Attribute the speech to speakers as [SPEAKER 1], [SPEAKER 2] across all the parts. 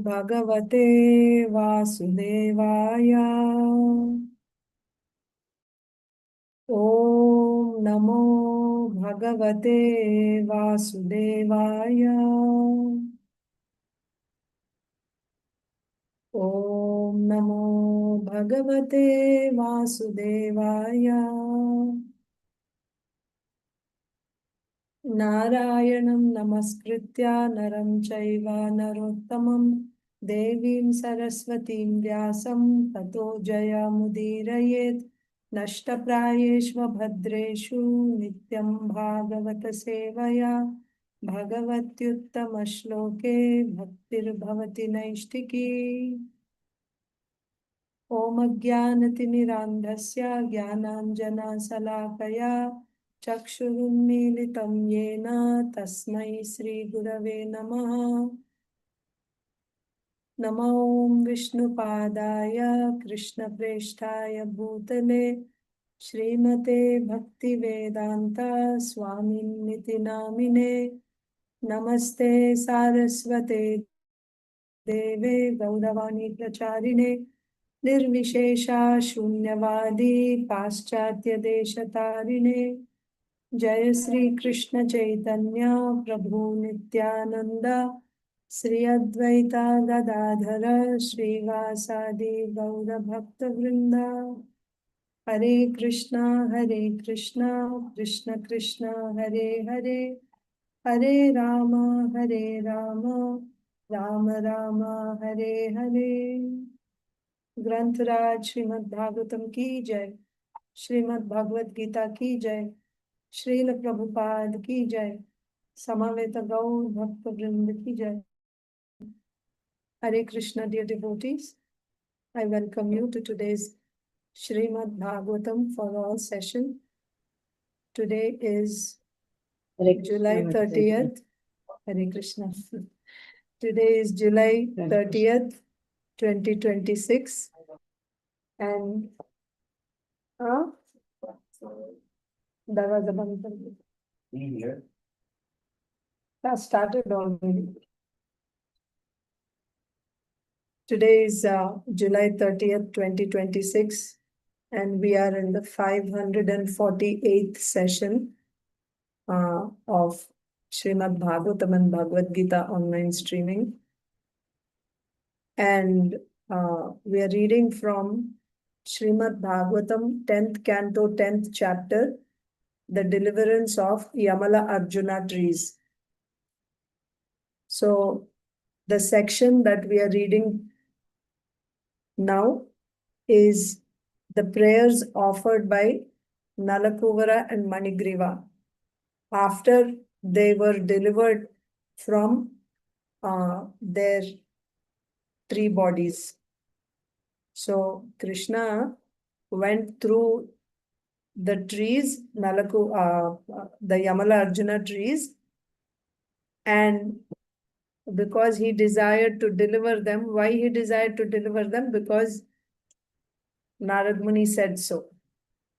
[SPEAKER 1] bhagavate vāsudevāya. Om namo bhagavate vāsudevāya. Om namo bhagavate vāsudevāya. Narayanam namaskritya naram chaiva narottamam devim saraswatim vyasam tato jayamudhirayet nashtaprayeshva bhadreshu nityam bhagavata sevaya bhagavatyuttama-shloke bhaktir bhavati naishtiki. Om ajnanatirmirandhasya jnananjana salakaya चक्षुरुन्मीलितं येन तस्मै श्रीगुरवे नमः. नमो विष्णुपादाय कृष्णप्रेष्ठाय भूतले श्रीमते भक्तिवेदान्त स्वामिन्निति नामिने. नमस्ते सारस्वते देवे गौरवाणी प्रचारिणे निर्विशेषा शून्यवादी पाश्चात्य देशतारिणे. जय श्री कृष्ण चैतन्य प्रभु नित्यानंद श्री अद्वैता गदाधर श्रीवासादि गौर भक्त वृंद. हरे कृष्णा कृष्ण कृष्ण हरे हरे हरे राम राम राम हरे हरे. ग्रंथराज श्रीमद् भागवतम की जय. श्रीमद् भगवत गीता की जय. श्रील प्रभुपाद की जय. समवेत गौर भक्त वृंद की जय. Hare Krishna, dear devotees. I welcome you to today's Srimad Bhagavatam for all session. Today is July 30th. Hare Krishna. Today is July 30th, 2026. And that was the Bhagavatam. That started already. Today is July 30th, 2026, and we are in the 548th session of Srimad Bhagavatam and Bhagavad Gita online streaming. And we are reading from Srimad Bhagavatam, 10th canto, 10th chapter, the deliverance of Yamala-arjuna trees. So the section that we are reading now is the prayers offered by NALAKUVARA and MANIGRIVA after they were delivered from their three bodies. So Kṛṣṇa went through the trees, the Yamala-arjuna trees, and because he desired to deliver them. Why he desired to deliver them? Because Narad Muni said so.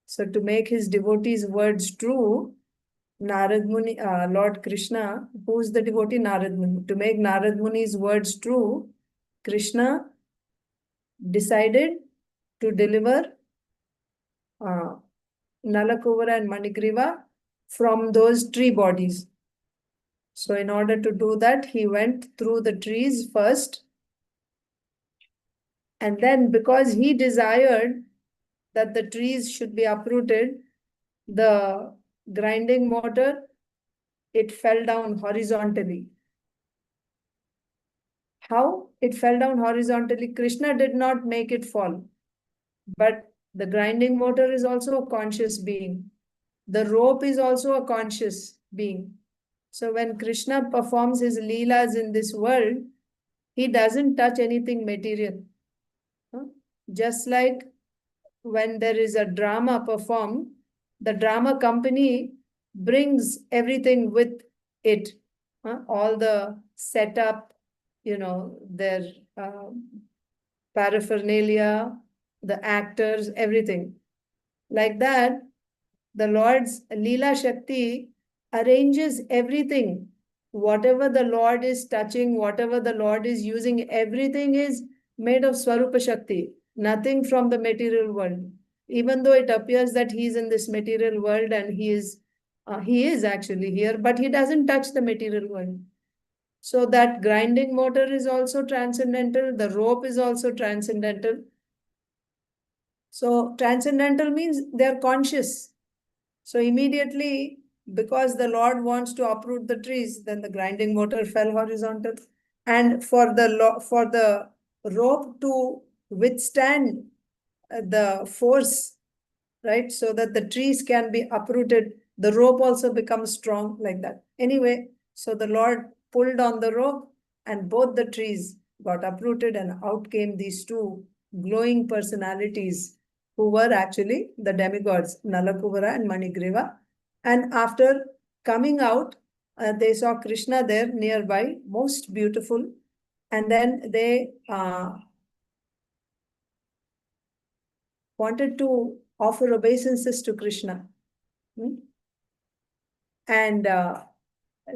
[SPEAKER 1] So to make his devotees' words true, Narad Muni, Lord Kṛṣṇa, who is the devotee? Narad Muni. To make Narad Muni's words true, Kṛṣṇa decided to deliver NALAKUVARA and MANIGRIVA from those tree bodies. So in order to do that, he went through the trees first. And then because he desired that the trees should be uprooted, the grinding mortar, it fell down horizontally. How? It fell down horizontally. Kṛṣṇa did not make it fall. But the grinding mortar is also a conscious being. The rope is also a conscious being. So when Kṛṣṇa performs his leelas in this world, he doesn't touch anything material. Just like when there is a drama performed, the drama company brings everything with it. All the setup, their paraphernalia, the actors, everything. Like that, the Lord's Leela Shakti arranges everything whatever the Lord is touching, whatever the Lord is using, everything is made of Swarupa Shakti, nothing from the material world. Even though it appears that he is in this material world and he is actually here, but he doesn't touch the material world. So that grinding motor is also transcendental. The rope is also transcendental. So transcendental means they're conscious. So immediately, because the Lord wants to uproot the trees, then the grinding motor fell horizontal. And for the rope to withstand the force, right, so that the trees can be uprooted, the rope also becomes strong like that. Anyway, so the Lord pulled on the rope and both the trees got uprooted, and out came these two glowing personalities who were actually the demigods, Nalakuvara and Manigriva. And after coming out, they saw Kṛṣṇa there nearby, most beautiful. And then they wanted to offer obeisances to Kṛṣṇa. And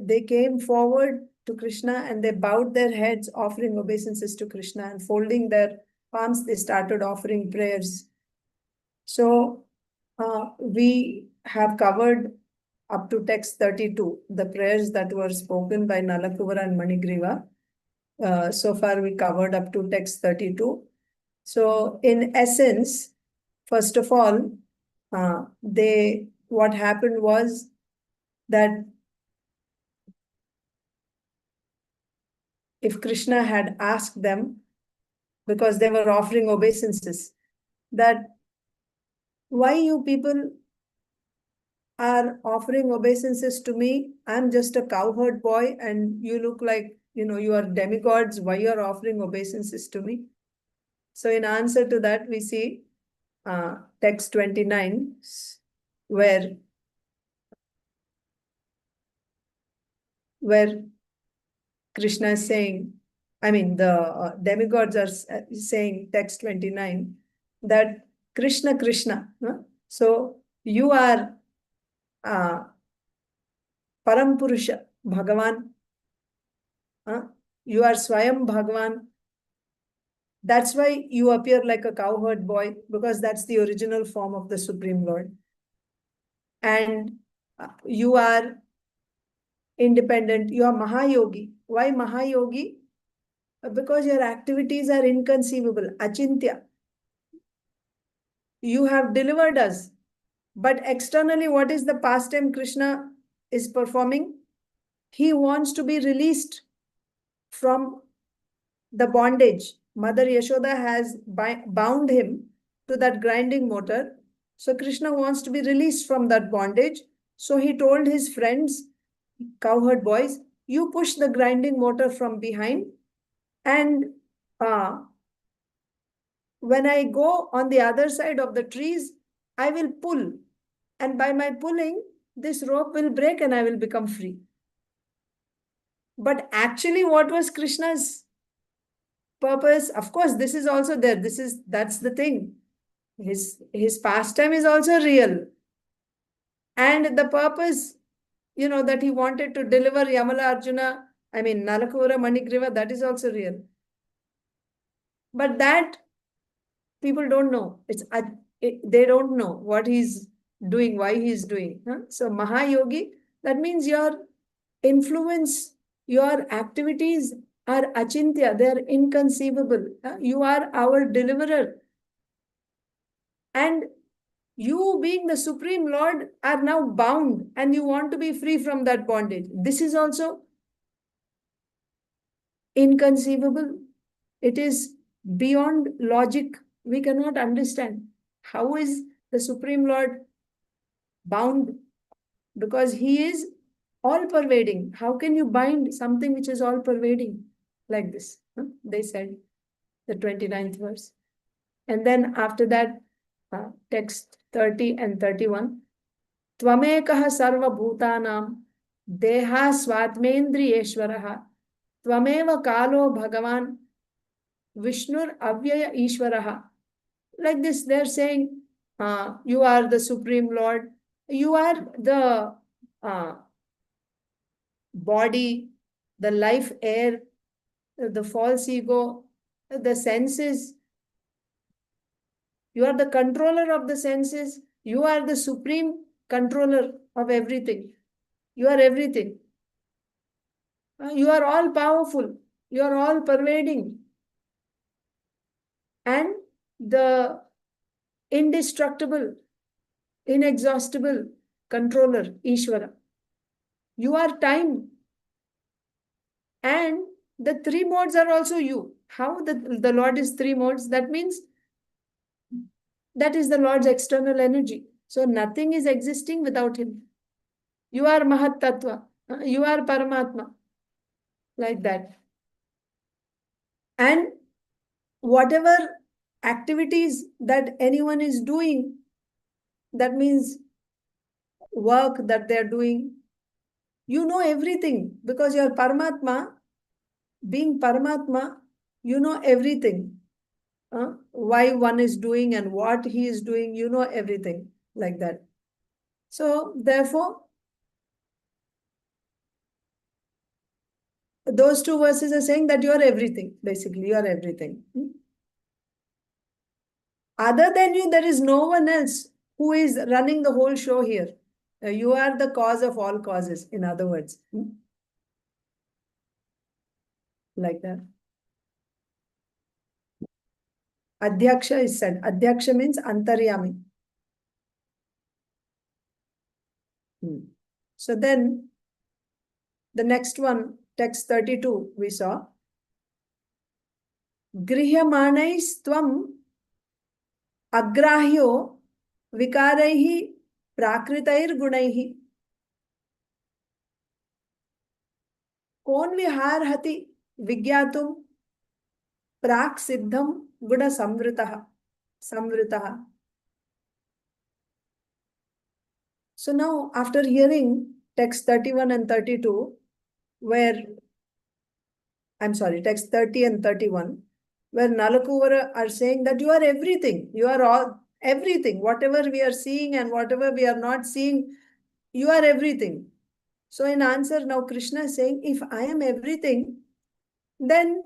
[SPEAKER 1] they came forward to Kṛṣṇa and they bowed their heads, offering obeisances to Kṛṣṇa, and folding their palms, they started offering prayers. So we have covered up to text 32, the prayers that were spoken by Nalakuvara and Manigriva. So far we covered up to text 32. So in essence, first of all, what happened was that if Kṛṣṇa had asked them, because they were offering obeisances, that why you people are offering obeisances to me? I'm just a cowherd boy and you look like, you are demigods. Why you are offering obeisances to me? So in answer to that, we see text 29, where Kṛṣṇa is saying, the demigods are saying, text 29, that Kṛṣṇa, Kṛṣṇa. So you are Parampurusha, Bhagavan. You are Swayam Bhagavan. That's why you appear like a cowherd boy, because that's the original form of the Supreme Lord. And you are independent. You are Mahayogi. Why Mahayogi? Because your activities are inconceivable, achintya. You have delivered us. But externally, what is the pastime Kṛṣṇa is performing? He wants to be released from the bondage. Mother Yashoda has bound him to that grinding motor. So Kṛṣṇa wants to be released from that bondage. So he told his friends, cowherd boys, you push the grinding motor from behind, and when I go on the other side of the trees, I will pull. And by my pulling, this rope will break and I will become free. But actually, what was Kṛṣṇa's purpose? Of course, this is also there. That's the thing. His pastime is also real. And the purpose, that he wanted to deliver Yamala-arjuna, Nalakuvara, Manigriva, that is also real. But that people don't know. They don't know what he's doing, why he's doing. So Mahayogi, that means your influence, your activities are achintya, they are inconceivable. You are our deliverer. And you, being the Supreme Lord, are now bound and you want to be free from that bondage. This is also inconceivable. It is beyond logic. We cannot understand. How is the Supreme Lord bound? Because he is all-pervading. How can you bind something which is all-pervading like this? They said, the 29th verse. And then after that, text 30 and 31. Tvamekaha sarva bhutanam deha swatmendriyeshwaraha tvameva kalo bhagavan Vishnur avyaya ishvaraha. Like this, they're saying, you are the Supreme Lord. You are the body, the life air, the false ego, the senses. You are the controller of the senses. You are the supreme controller of everything. You are everything. You are all powerful. You are all pervading. And the indestructible, inexhaustible controller, Ishvara. You are time. And the three modes are also you. How the Lord is three modes? That means that is the Lord's external energy. So nothing is existing without him. You are Mahat Tattva. You are Paramatma. Like that. And whatever activities that anyone is doing, that means work that they are doing, you know everything because you are Paramatma. Being Paramatma, you know everything. Why one is doing and what he is doing, you know everything like that. So therefore, those two verses are saying that you are everything, basically, you are everything. Other than you, there is no one else who is running the whole show here. You are the cause of all causes, in other words. Like that. Adhyaksha is said. Adhyaksha means Antaryami. So then, the next one, text 32, we saw. Grihyamaṇaistvam agrahyo vikaraihi prakritaiर्गुणैः कौन विहारहति विज्ञातुं प्राक् सिद्धं गुण संवृतः. So now, after hearing text 31 and 32, where, I'm sorry, text 30 and 31, where Nalakuvara are saying that you are everything, you are all everything, whatever we are seeing and whatever we are not seeing, you are everything. So in answer, now Kṛṣṇa is saying, if I am everything, then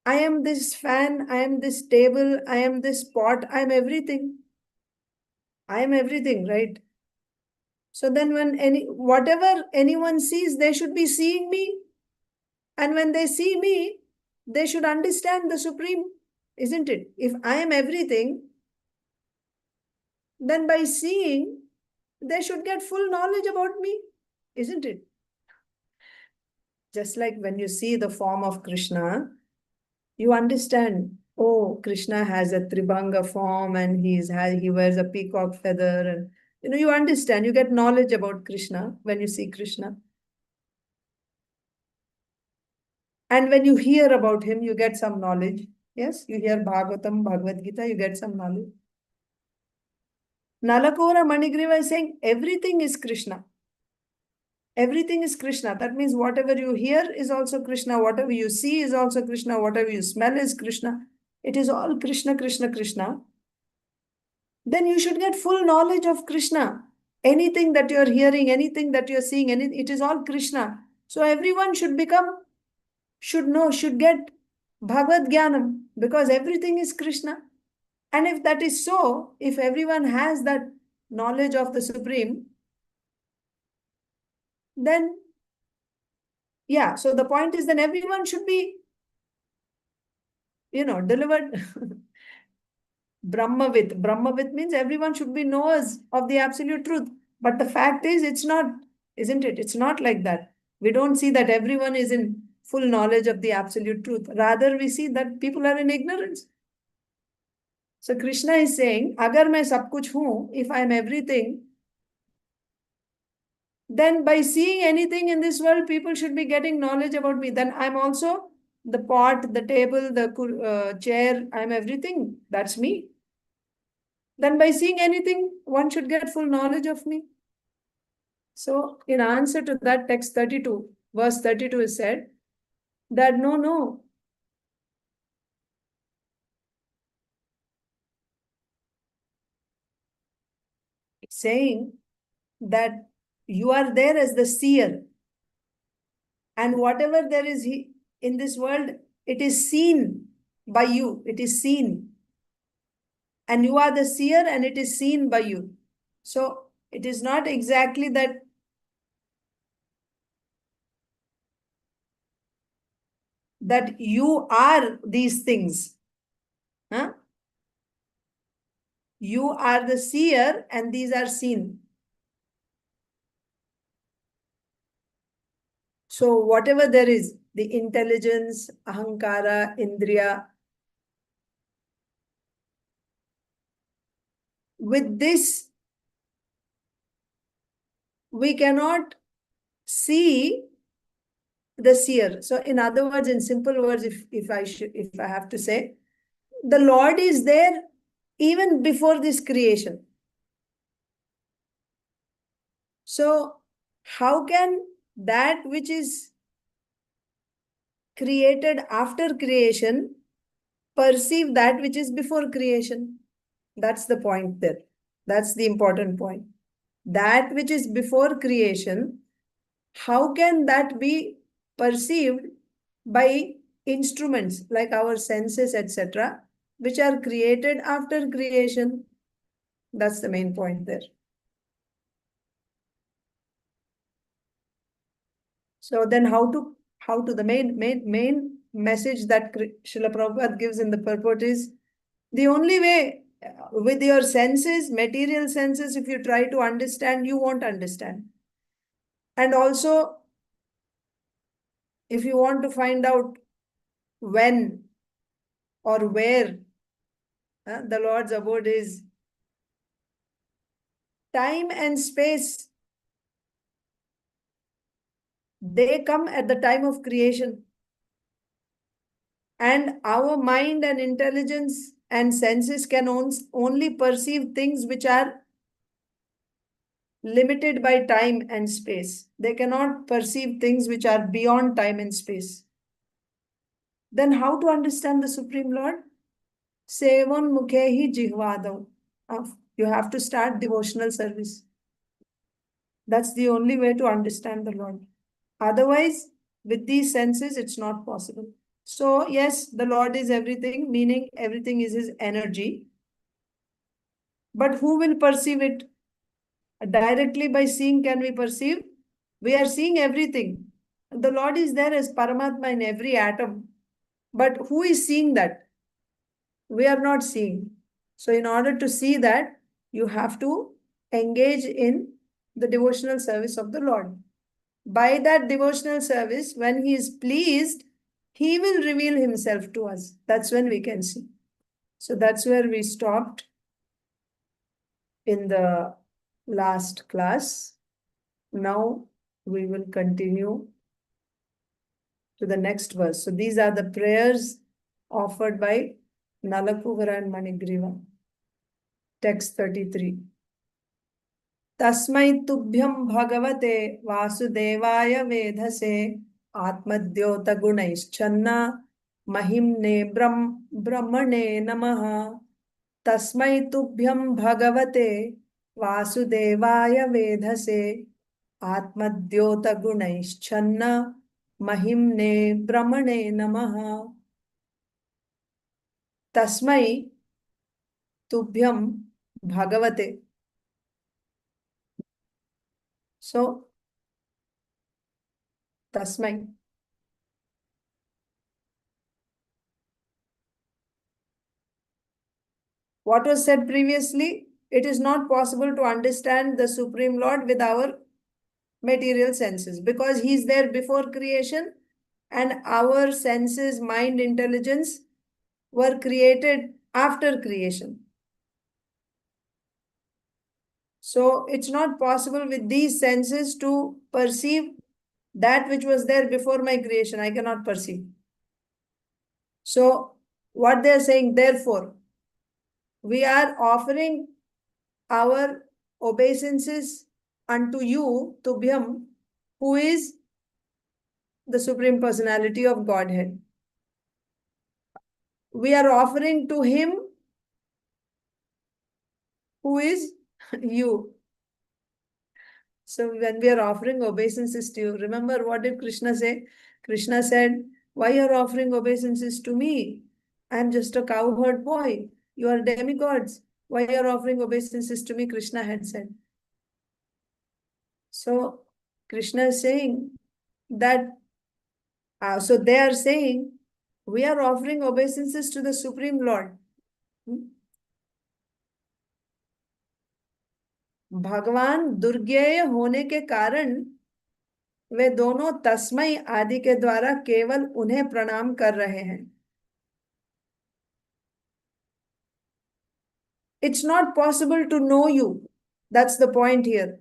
[SPEAKER 1] I am this fan, I am this table, I am this pot, I am everything. I am everything, right? So then when whatever anyone sees, they should be seeing me. And when they see me, they should understand the Supreme, isn't it? If I am everything, then by seeing, they should get full knowledge about me, isn't it? Just like when you see the form of Kṛṣṇa, you understand, oh, Kṛṣṇa has a Tribhanga form and he wears a peacock feather. And you understand, you get knowledge about Kṛṣṇa when you see Kṛṣṇa. And when you hear about him, you get some knowledge. Yes, you hear Bhagavatam, Bhagavad Gita, you get some knowledge. Nalakuvara Manigriva is saying everything is Kṛṣṇa. Everything is Kṛṣṇa. That means whatever you hear is also Kṛṣṇa. Whatever you see is also Kṛṣṇa. Whatever you smell is Kṛṣṇa. It is all Kṛṣṇa, Kṛṣṇa, Kṛṣṇa. Then you should get full knowledge of Kṛṣṇa. Anything that you are hearing, anything that you are seeing, it is all Kṛṣṇa. So everyone should know, should get Bhagavad Gyanam because everything is Kṛṣṇa. And if that is so, if everyone has that knowledge of the Supreme, then, yeah, so the point is then everyone should be, delivered. Brahmavit. Brahmavit means everyone should be knowers of the absolute truth. But the fact is, it's not, isn't it? It's not like that. We don't see that everyone is in full knowledge of the absolute truth. Rather, we see that people are in ignorance. So Kṛṣṇa is saying, agar main sab kuch hu, if I am everything, then by seeing anything in this world, people should be getting knowledge about me. Then I'm also the pot, the table, the chair, I'm everything. That's me. Then by seeing anything, one should get full knowledge of me. So in answer to that, text 32, verse 32 is said that no. It's saying that You are there as the seer. And whatever there is in this world, it is seen by you. It is seen. And you are the seer and it is seen by you. So it is not exactly that you are these things. Huh? You are the seer and these are seen. So whatever there is, the intelligence, ahankara, indriya, with this, we cannot see the seer. So in other words, in simple words, if I have to say, the Lord is there even before this creation. So how can that which is created after creation perceive that which is before creation? That's the point there. That's the important point. That which is before creation, how can that be perceived by instruments like our senses, etc., which are created after creation? That's the main point there. So then how to the main message that Srila Prabhupada gives in the purport is, the only way with your senses, material senses, if you try to understand, you won't understand. And also, if you want to find out when or where the Lord's abode is, time and space, they come at the time of creation. And our mind and intelligence and senses can only perceive things which are limited by time and space. They cannot perceive things which are beyond time and space. Then how to understand the Supreme Lord? Sevan mukhehi jihvadav. You have to start devotional service. That's the only way to understand the Lord. Otherwise, with these senses, it's not possible. So, yes, the Lord is everything, meaning everything is his energy. But who will perceive it? Directly by seeing can we perceive? We are seeing everything. The Lord is there as Paramatma in every atom. But who is seeing that? We are not seeing. So in order to see that, you have to engage in the devotional service of the Lord. By that devotional service, when he is pleased, he will reveal himself to us. That's when we can see. So that's where we stopped in the last class. Now we will continue to the next verse. So these are the prayers offered by NALAKUVARA and MANIGRIVA. Text 33. Tasmai tubhyaṁ bhagavate vāsudevāya vedhase ātma-dyota-guṇaiś channa mahimne brahmane namaha. Tasmai tubhyaṁ bhagavate vāsudevāya vedhase ātma-dyota-guṇaiś channa mahimne brahmane namaha. Tasmai tubhyaṁ bhagavate. So, tasmai. What was said previously? It is not possible to understand the Supreme Lord with our material senses because he is there before creation and our senses, mind, intelligence were created after creation. So it's not possible with these senses to perceive that which was there before my creation. I cannot perceive. So what they are saying, therefore, we are offering our obeisances unto you, tubhyaṁ, who is the Supreme Personality of Godhead. We are offering to him who is you. So when we are offering obeisances to you, remember what did Kṛṣṇa say? Kṛṣṇa said, why are you offering obeisances to me? I am just a cowherd boy. You are demigods. Why are you offering obeisances to me? Kṛṣṇa had said. So Kṛṣṇa is saying that, so they are saying, we are offering obeisances to the Supreme Lord. भगवान दुर्ज्ञेय होने के कारण वे दोनों तस्मै आदि के द्वारा केवल उन्हें प्रणाम कर रहे हैं. It's not possible to know you. That's the point here.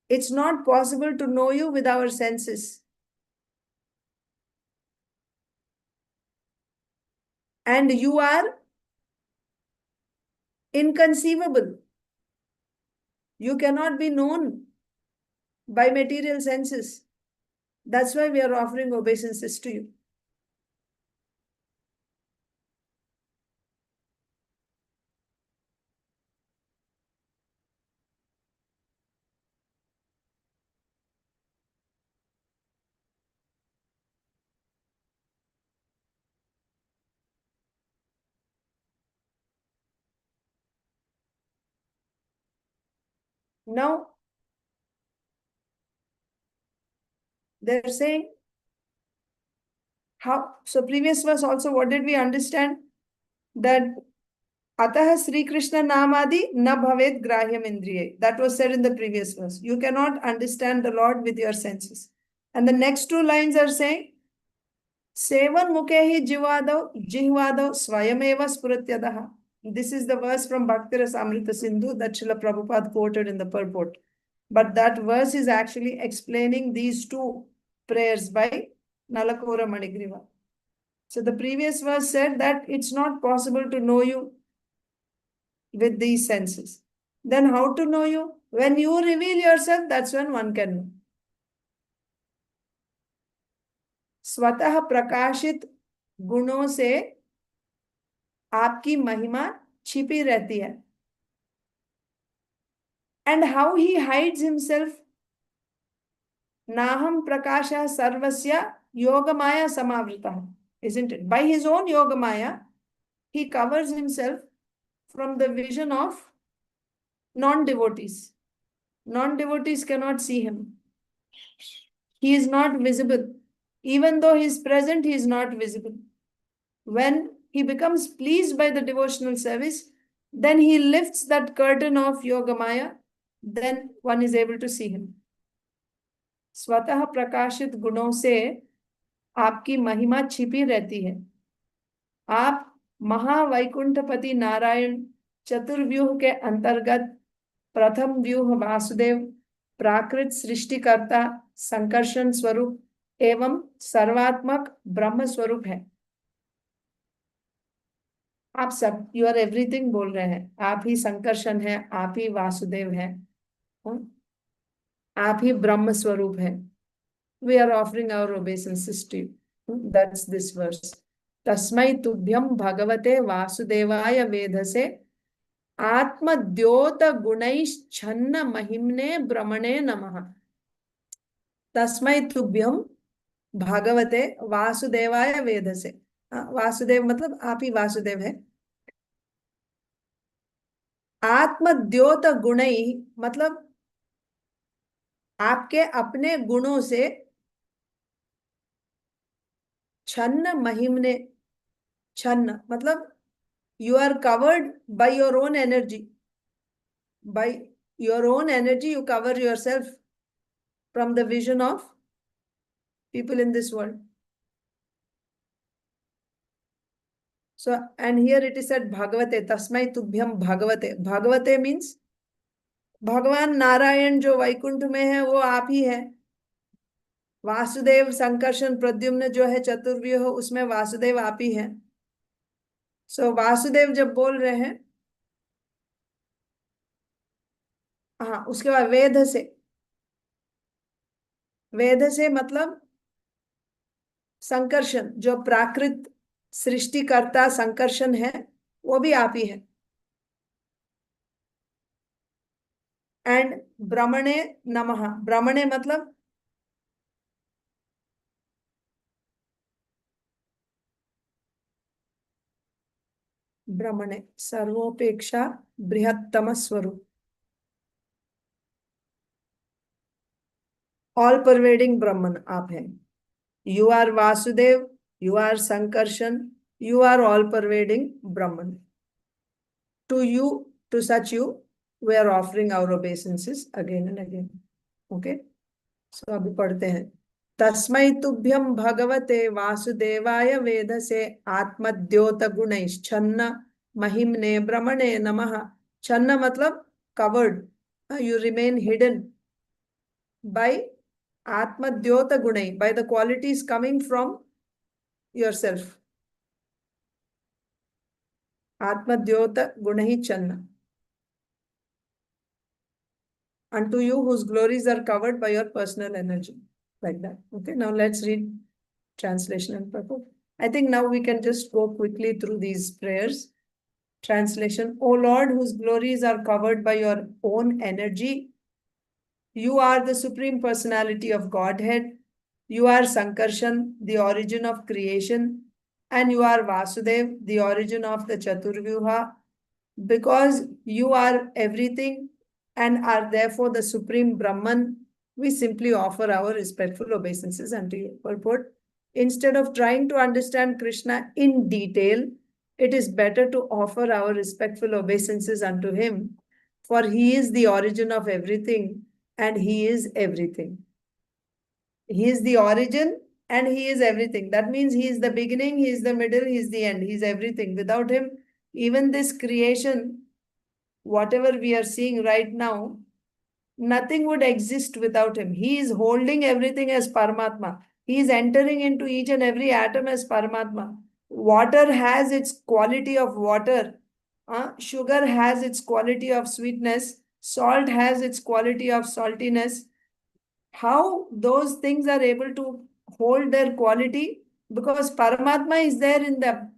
[SPEAKER 1] It's not possible to know you with our senses. And you are inconceivable. You cannot be known by material senses. That's why we are offering obeisances to you. Now, they're saying, how? So previous verse also, what did we understand? That Atah Sri Krishna Namadi na bhavet grahyam indriye. That was said in the previous verse. You cannot understand the Lord with your senses. And the next two lines are saying, Sevan mukehi jihvadav swayameva spuratyadaha. This is the verse from Bhakti Rasamrita Sindhu that Srila Prabhupada quoted in the purport. But that verse is actually explaining these two prayers by Nalakuvara Manigriva. So the previous verse said that it's not possible to know you with these senses. Then how to know you? When you reveal yourself, that's when one can know. स्वतः प्रकाशित गुणों से आपकी महिमा छिपी रहती है. And how he hides himself? Naham prakasha sarvasya yogamaya samavritah. Isn't it? By his own yogamaya, he covers himself from the vision of non-devotees. Non-devotees cannot see him. He is not visible. Even though he is present, he is not visible. When he becomes pleased by the devotional service, then he lifts that curtain of yogamaya, then one is able to see him. स्वतः प्रकाशित गुणों से आपकी महिमा छिपी रहती है. आप महावैकुंठपति नारायण चतुर्व्यूह के अंतर्गत प्रथम व्यूह वासुदेव, प्राकृत सृष्टिकर्ता, संकर्षण स्वरूप एवं सर्वात्मक ब्रह्म स्वरूप है. आप सब, यू आर एवरीथिंग बोल रहे हैं. आप ही संकर्षण है, आप ही वासुदेव है, आप ही ब्रह्म स्वरूप है. We are offering our obeisances to you. That's this verse. Tasmai tubhyaṁ bhagavate vāsudevāya vedhase ātma-dyota-guṇaiś channa mahimne brahmane namaha. Tasmai tubhyaṁ bhagavate vāsudevāya vedhase. Vasudev मतलब आप ही वासुदेव है. ātma-dyota-guṇaiś मतलब आपके अपने गुणों से छन्न महिमने. छन्न मतलब you are covered by your own energy. By your own energy, you cover yourself from the vision of people in this world. So, and here it is said bhagavate, tasmai tubhyam bhagavate. Bhagavate means भगवान नारायण जो वैकुंठ में है वो आप ही है. वासुदेव संकर्षण प्रद्युम्न जो है चतुर्व्यूह, उसमें वासुदेव आप ही है. सो वासुदेव जब बोल रहे हैं, हाँ, उसके बाद वेद से. वेद से मतलब संकर्षण, जो प्राकृत सृष्टिकर्ता संकर्षण है, वो भी आप ही है. And Brahmane Namaha. Brahmane matlab Brahmane Sarvopeksha Brihattama Swarup. All pervading Brahman आप हैं. You are Vasudev, you are Sankarshan, you are all pervading Brahman. To you, to such you, we are offering our obeisances again and again. Okay? So अभी पढ़ते हैं. tasmai tubhyaṁ bhagavate vāsudevāya vedhase ātma-dyota-guṇaiś channa mahimne brahmane namaha. Channa matlab covered. You remain hidden by ātma-dyota-guṇaiś, by the qualities coming from yourself. ātma-dyota-guṇaiś channa. Unto you whose glories are covered by your personal energy. Like that. Okay, now let's read translation and purport. I think now we can just go quickly through these prayers. Translation. O Lord, whose glories are covered by your own energy, you are the Supreme Personality of Godhead. You are Sankarshan, the origin of creation, and you are Vasudev, the origin of the Chaturvyuha. Because you are everything and are therefore the Supreme Brahman, we simply offer our respectful obeisances unto you. Purport. Instead of trying to understand Kṛṣṇa in detail, it is better to offer our respectful obeisances unto him, for he is the origin of everything and he is everything. He is the origin and he is everything. That means he is the beginning, he is the middle, he is the end, he is everything. Without him, even this creation, whatever we are seeing right now, nothing would exist without him. He is holding everything as Paramatma. He is entering into each and every atom as Paramatma. Water has its quality of water. Sugar has its quality of sweetness. Salt has its quality of saltiness. How those things are able to hold their quality? Because Paramatma is there in them.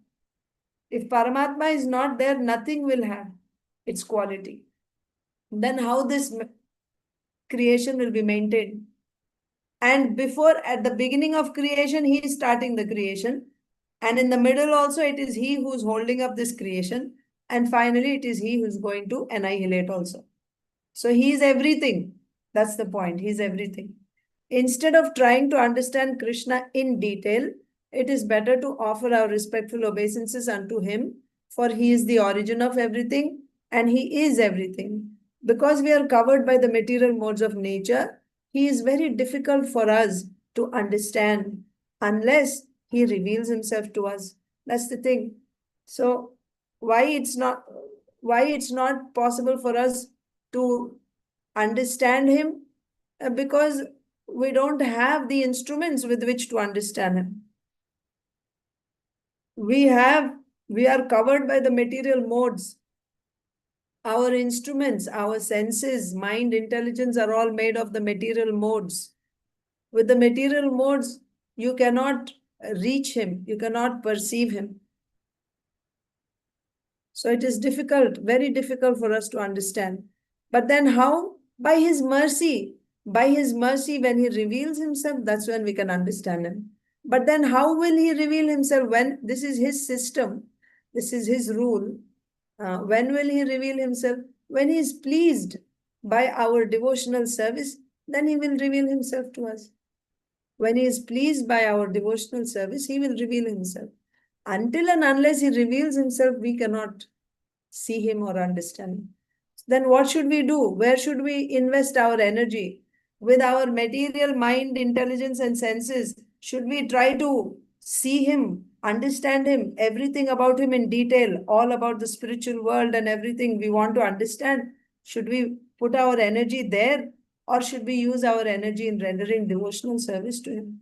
[SPEAKER 1] If Paramatma is not there, nothing will have its quality. Then how this creation will be maintained? And before, at the beginning of creation, he is starting the creation. And in the middle also, it is he who is holding up this creation. And finally, it is he who is going to annihilate also. So he is everything. That's the point. He is everything. Instead of trying to understand Kṛṣṇa in detail, it is better to offer our respectful obeisances unto him, for he is the origin of everything and he is everything. Because we are covered by the material modes of nature, he is very difficult for us to understand unless he reveals himself to us. That's the thing. So why it's not possible for us to understand him? Because we don't have the instruments with which to understand him. We are covered by the material modes. Our instruments, our senses, mind, intelligence are all made of the material modes. With the material modes, you cannot reach him, you cannot perceive him. So it is difficult, very difficult for us to understand. But then how? By his mercy. By his mercy, when he reveals himself, that's when we can understand him. But then how will he reveal himself? When this is his system, this is his rule. When will he reveal himself? When he is pleased by our devotional service, then he will reveal himself to us. When he is pleased by our devotional service, he will reveal himself. Until and unless he reveals himself, we cannot see him or understand him. Then what should we do? Where should we invest our energy? With our material mind, intelligence, and senses, should we try to see him, understand him, everything about him in detail, all about the spiritual world and everything we want to understand? Should we put our energy there, or should we use our energy in rendering devotional service to him?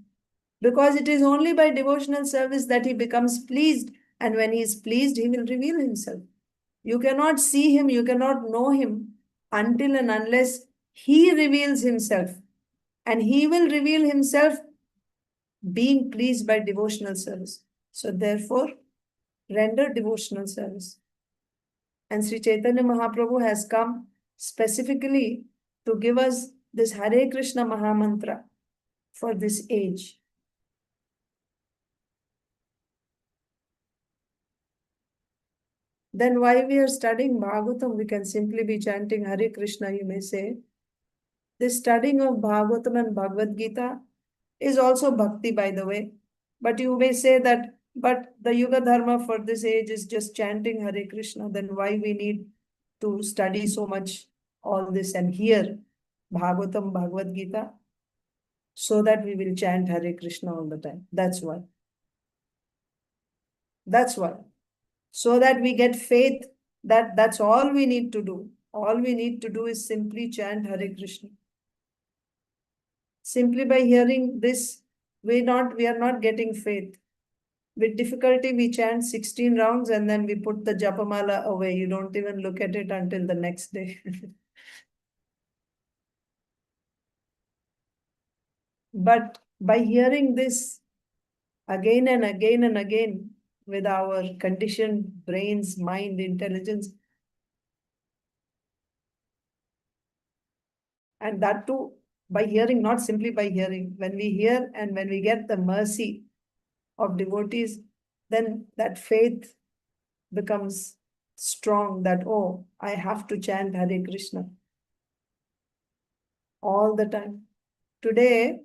[SPEAKER 1] Because it is only by devotional service that he becomes pleased, and when he is pleased, he will reveal himself. You cannot see him, you cannot know him until and unless he reveals himself. And he will reveal himself being pleased by devotional service. So therefore, render devotional service. And Sri Chaitanya Mahaprabhu has come specifically to give us this Hare Krishna Mahamantra for this age. Then why we are studying Bhagavatam, we can simply be chanting Hare Krishna, you may say. This studying of Bhagavatam and Bhagavad Gita is also bhakti, by the way. But you may say that, but the Yuga Dharma for this age is just chanting Hare Krishna. Then why we need to study so much all this and hear Bhagavatam, Bhagavad Gita? So that we will chant Hare Krishna all the time. That's why. That's why. So that we get faith that that's all we need to do. All we need to do is simply chant Hare Krishna. Simply by hearing this, we are not getting faith. With difficulty, we chant 16 rounds and then we put the japamala away. You don't even look at it until the next day. But by hearing this again and again and again, with our conditioned brains, mind, intelligence, and that too by hearing, not simply by hearing. When we hear and when we get the mercy of devotees, then that faith becomes strong that, oh, I have to chant Hare Krishna all the time. Today,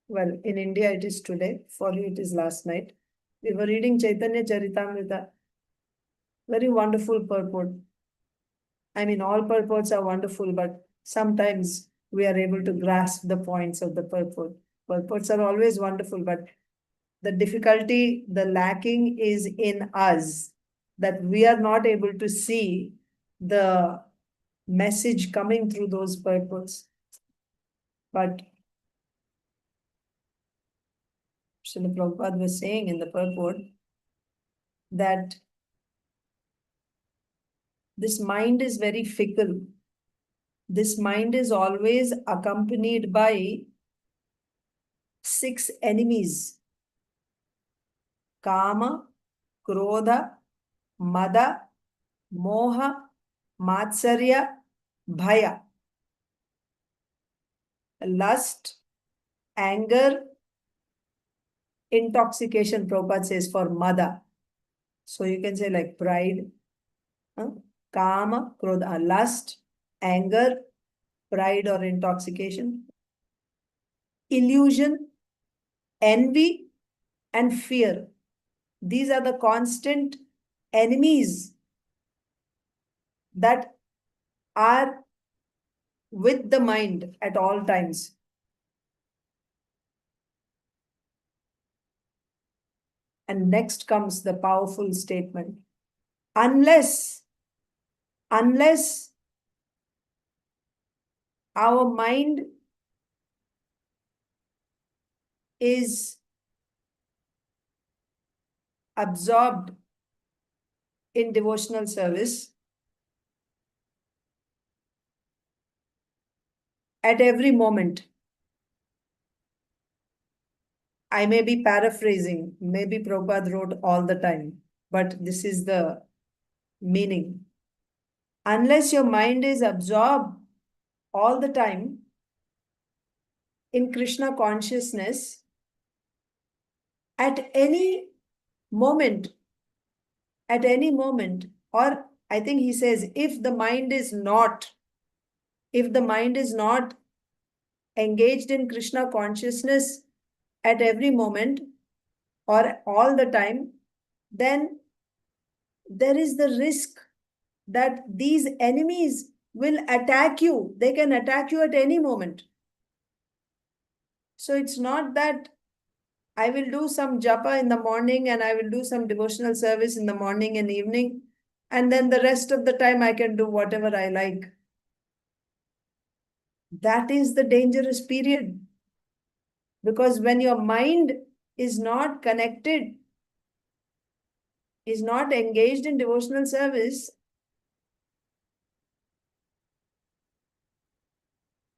[SPEAKER 1] well, in India it is today, for you it is last night. We were reading Chaitanya Charitamrita. Very wonderful purport. I mean, all purports are wonderful, but sometimes we are able to grasp the points of the purport. Purports are always wonderful, but the difficulty, the lacking is in us, that we are not able to see the message coming through those purports. But Srila Prabhupada was saying in the purport that this mind is very fickle. This mind is always accompanied by 6 enemies: Kama, Krodha, Mada, Moha, Matsarya, Bhaya. Lust, anger, intoxication, Prabhupada says, for Mada. So you can say like pride, Kama, Krodha, lust, anger, pride or intoxication, illusion, envy, and fear. These are the constant enemies that are with the mind at all times. And next comes the powerful statement. Unless our mind is absorbed in devotional service, at every moment, I may be paraphrasing, maybe Prabhupada wrote all the time, but this is the meaning. Unless your mind is absorbed all the time in Krishna consciousness, at any moment, or I think he says, if the mind is not engaged in Krishna consciousness at every moment or all the time, then there is the risk that these enemies will attack you. They can attack you at any moment. So it's not that I will do some japa in the morning and I will do some devotional service in the morning and evening, and then the rest of the time I can do whatever I like. That is the dangerous period. Because when your mind is not connected, is not engaged in devotional service,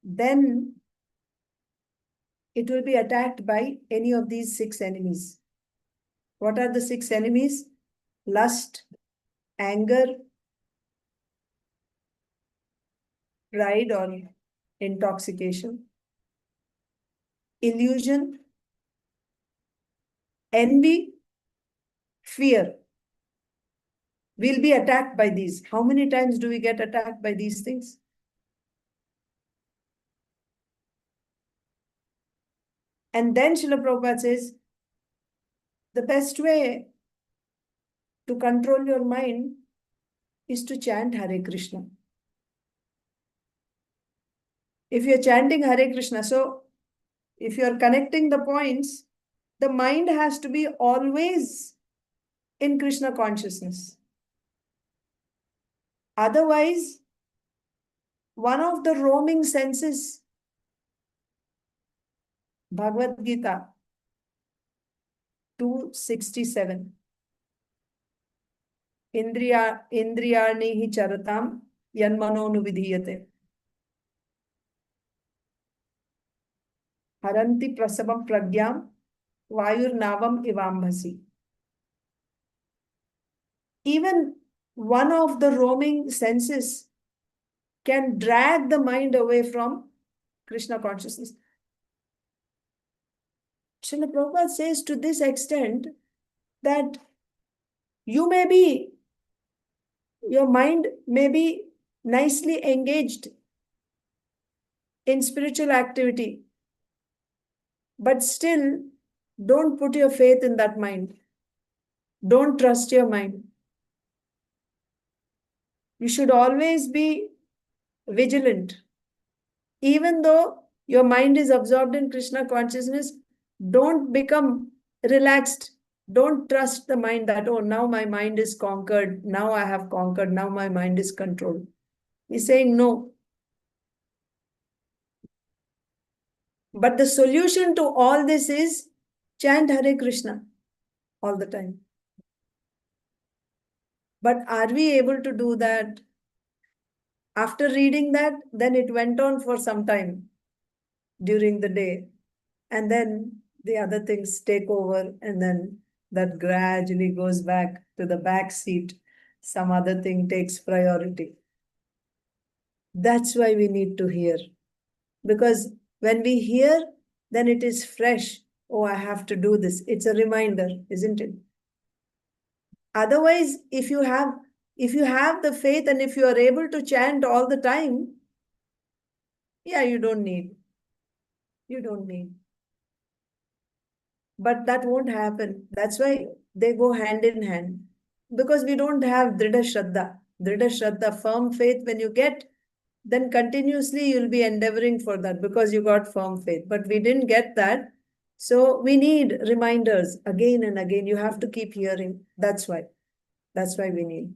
[SPEAKER 1] then it will be attacked by any of these 6 enemies. What are the 6 enemies? Lust, anger, pride or intoxication, illusion, envy, fear. We'll be attacked by these. How many times do we get attacked by these things? And then Srila Prabhupada says, the best way to control your mind is to chant Hare Krishna. If you're chanting Hare Krishna, so if you're connecting the points, the mind has to be always in Krishna consciousness. Otherwise, one of the roaming senses, Bhagavad Gita 267, Indriyani hi charatam yanmanonu vidhiyate. Haranti prasabam pragyam vayurnavam ivambhasi. Even one of the roaming senses can drag the mind away from Krishna consciousness. Srila Prabhupada says to this extent that your mind may be nicely engaged in spiritual activity, but still don't put your faith in that mind. Don't trust your mind. You should always be vigilant. Even though your mind is absorbed in Krishna consciousness, don't become relaxed. Don't trust the mind that, oh, now my mind is conquered. Now I have conquered. Now my mind is controlled. He's saying no. But the solution to all this is chant Hare Krishna all the time. But are we able to do that? After reading that, then it went on for some time during the day. And then the other things take over, and then that gradually goes back to the back seat. Some other thing takes priority. That's why we need to hear. Because when we hear, then it is fresh. Oh, I have to do this. It's a reminder, isn't it? Otherwise, if you have the faith and if you are able to chant all the time, yeah, you don't need. You don't need. But that won't happen. That's why they go hand in hand. Because we don't have Dridha Shraddha. Dridha Shraddha, firm faith, when you get, then continuously you'll be endeavoring for that because you got firm faith. But we didn't get that. So we need reminders again and again. You have to keep hearing. That's why. That's why we need.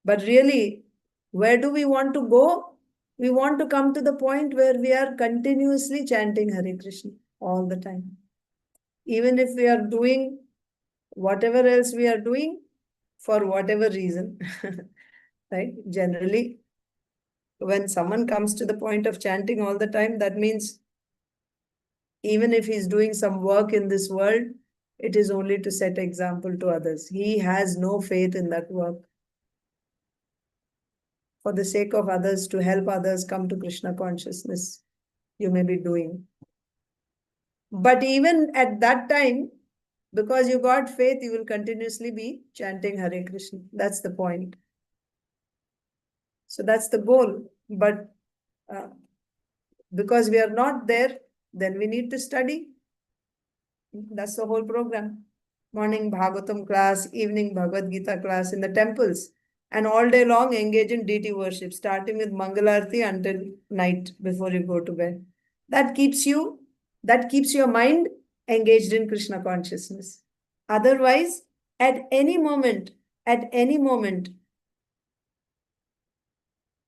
[SPEAKER 1] But really, where do we want to go? We want to come to the point where we are continuously chanting Hare Krishna all the time. Even if we are doing whatever else we are doing, for whatever reason, right? Generally, when someone comes to the point of chanting all the time, that means even if he's doing some work in this world, it is only to set example to others. He has no faith in that work. For the sake of others, to help others come to Krishna consciousness, you may be doing. But even at that time, because you got faith, you will continuously be chanting Hare Krishna. That's the point. So that's the goal. But because we are not there, then we need to study. That's the whole program. Morning Bhagavatam class, evening Bhagavad Gita class in the temples. And all day long engage in deity worship, starting with Mangalarti until night before you go to bed. That keeps your mind engaged in Krishna consciousness. Otherwise, at any moment,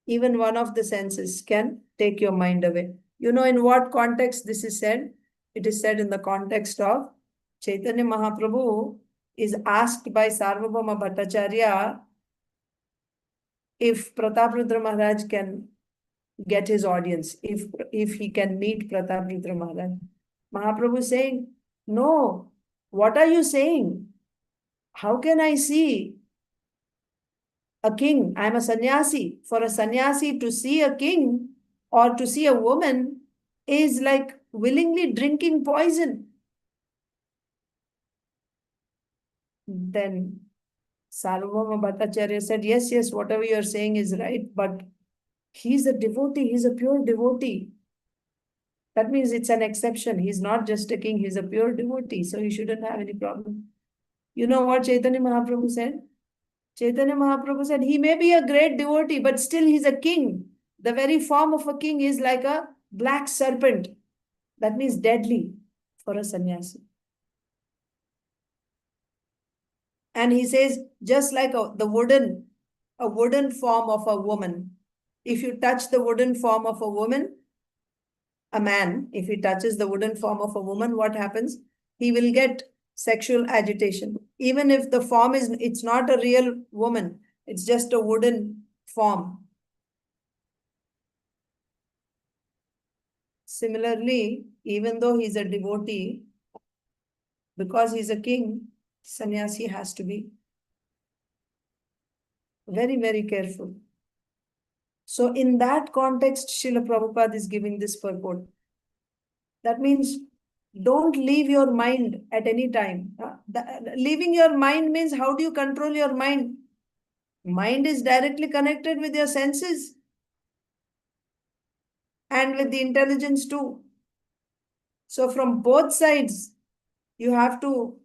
[SPEAKER 1] even one of the senses can take your mind away. You know in what context this is said? It is said in the context of Chaitanya Mahaprabhu is asked by Sarvabhauma Bhattacharya if Prataprudra Maharaj can get his audience, if he can meet Prataprudra Maharaj. Mahaprabhu is saying, no, what are you saying? How can I see? a king. I'm a sannyasi. For a sannyasi to see a king or to see a woman is like willingly drinking poison. Then Sarvabhauma Bhattacharya said, yes, whatever you're saying is right, but he's a devotee, he's a pure devotee. That means it's an exception. He's not just a king, he's a pure devotee, so he shouldn't have any problem. You know what Chaitanya Mahaprabhu said? Chaitanya Mahaprabhu said, he may be a great devotee, but still he's a king. The very form of a king is like a black serpent. That means deadly for a sannyasi. And he says, just like a wooden form of a woman. If you touch the wooden form of a woman, a man, if he touches the wooden form of a woman, what happens? He will get sexual agitation. Even if the form it's not a real woman, it's just a wooden form. Similarly, even though he's a devotee, because he's a king, sannyasi has to be very, very careful. So in that context, Srila Prabhupada is giving this purport. That means don't leave your mind at any time. Leaving your mind means how do you control your mind? Mind is directly connected with your senses and with the intelligence too. So from both sides, you have to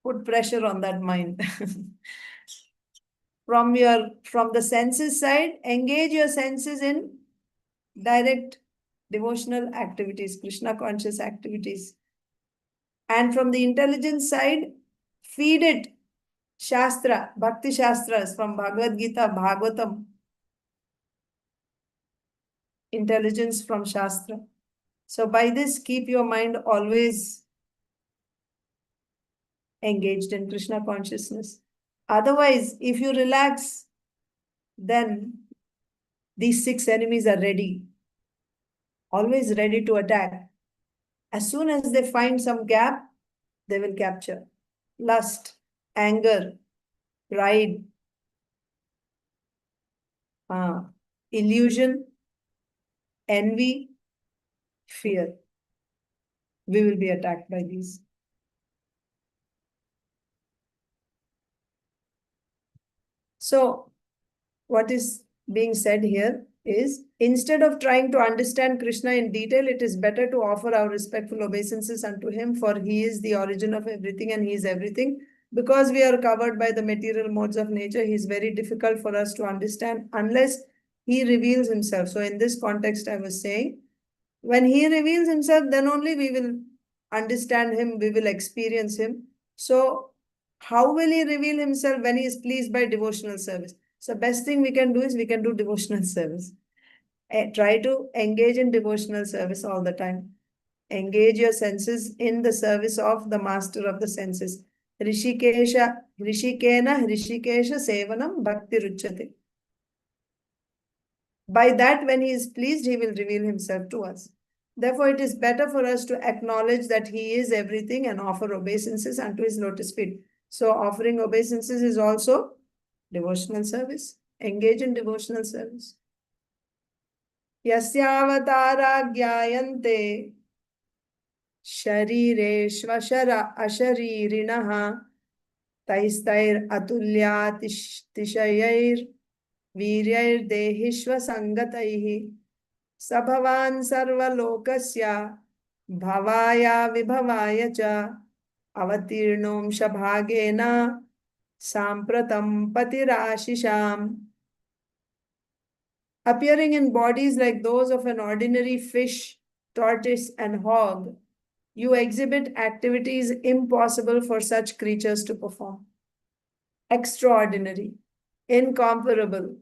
[SPEAKER 1] put pressure on that mind. From the senses side, engage your senses in direct devotional activities, Kṛṣṇa conscious activities. And from the intelligence side, feed it Shastra, Bhakti Shastras from Bhagavad Gita, Bhagavatam. Intelligence from Shastra. So by this, keep your mind always engaged in Kṛṣṇa consciousness. Otherwise, if you relax, then these 6 enemies are ready. Always ready to attack. As soon as they find some gap, they will capture. Lust, anger, pride, illusion, envy, fear. We will be attacked by these. So, what is being said here is, instead of trying to understand Kṛṣṇa in detail, it is better to offer our respectful obeisances unto him, for he is the origin of everything and he is everything. Because we are covered by the material modes of nature, he is very difficult for us to understand unless he reveals himself. So in this context, I was saying, when he reveals himself, then only we will understand him, we will experience him. So how will he reveal himself? When he is pleased by devotional service. So best thing we can do is we can do devotional service. Try to engage in devotional service all the time. Engage your senses in the service of the master of the senses. Rishikena Hrishikesha Sevanam Bhakti Ruchyate. By that, when he is pleased, he will reveal himself to us. Therefore, it is better for us to acknowledge that he is everything and offer obeisances unto his lotus feet. So offering obeisances is also devotional service. Engage in devotional service. Yasyavatara gyayante sharireshvashara asharirinaha taistair atulyatishayir viryair dehishva sangataihi sabhavan sarvalokasya bhavaya vibhavaya cha avatirnom shabhagena sampratam patirashisham. Appearing in bodies like those of an ordinary fish, tortoise, and hog, you exhibit activities impossible for such creatures to perform. Extraordinary, incomparable,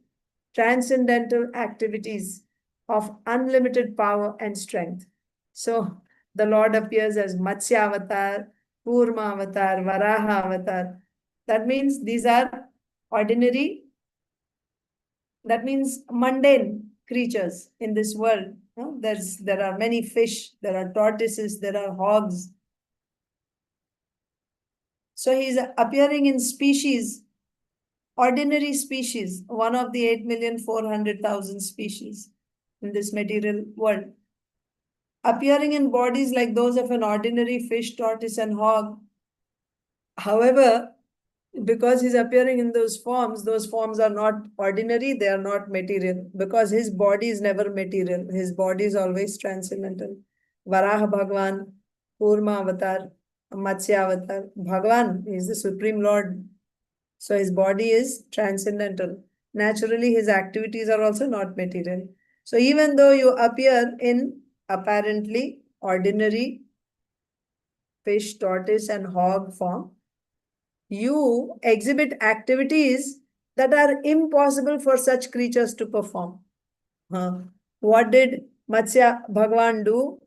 [SPEAKER 1] transcendental activities of unlimited power and strength. So the Lord appears as Matsya avatar, Kurma avatar, Varaha avatar. That means these are ordinary, that means mundane creatures in this world. There are many fish, there are tortoises, there are hogs. So he is appearing in species ordinary species, one of the 8,400,000 species in this material world, appearing in bodies like those of an ordinary fish, tortoise, and hog. However, because he's appearing in those forms are not ordinary, they are not material, because his body is never material. His body is always transcendental. Varaha Bhagavan, Kurma Avatar, Matsya Avatar. Bhagavan is the Supreme Lord. So his body is transcendental. Naturally, his activities are also not material. So even though you appear in apparently ordinary fish, tortoise, and hog form, you exhibit activities that are impossible for such creatures to perform. What did Matsya Bhagavan do?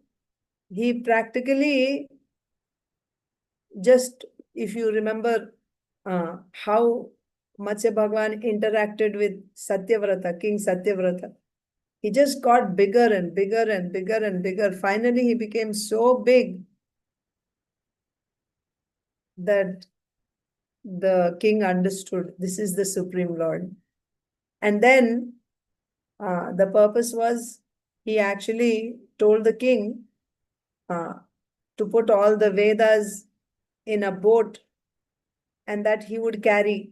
[SPEAKER 1] He practically just, if you remember how Matsya Bhagavan interacted with Satyavrata, King Satyavrata, he just got bigger and bigger and bigger and bigger. Finally, he became so big that the king understood this is the Supreme Lord. And then the purpose was, he actually told the king to put all the Vedas in a boat, and that he would carry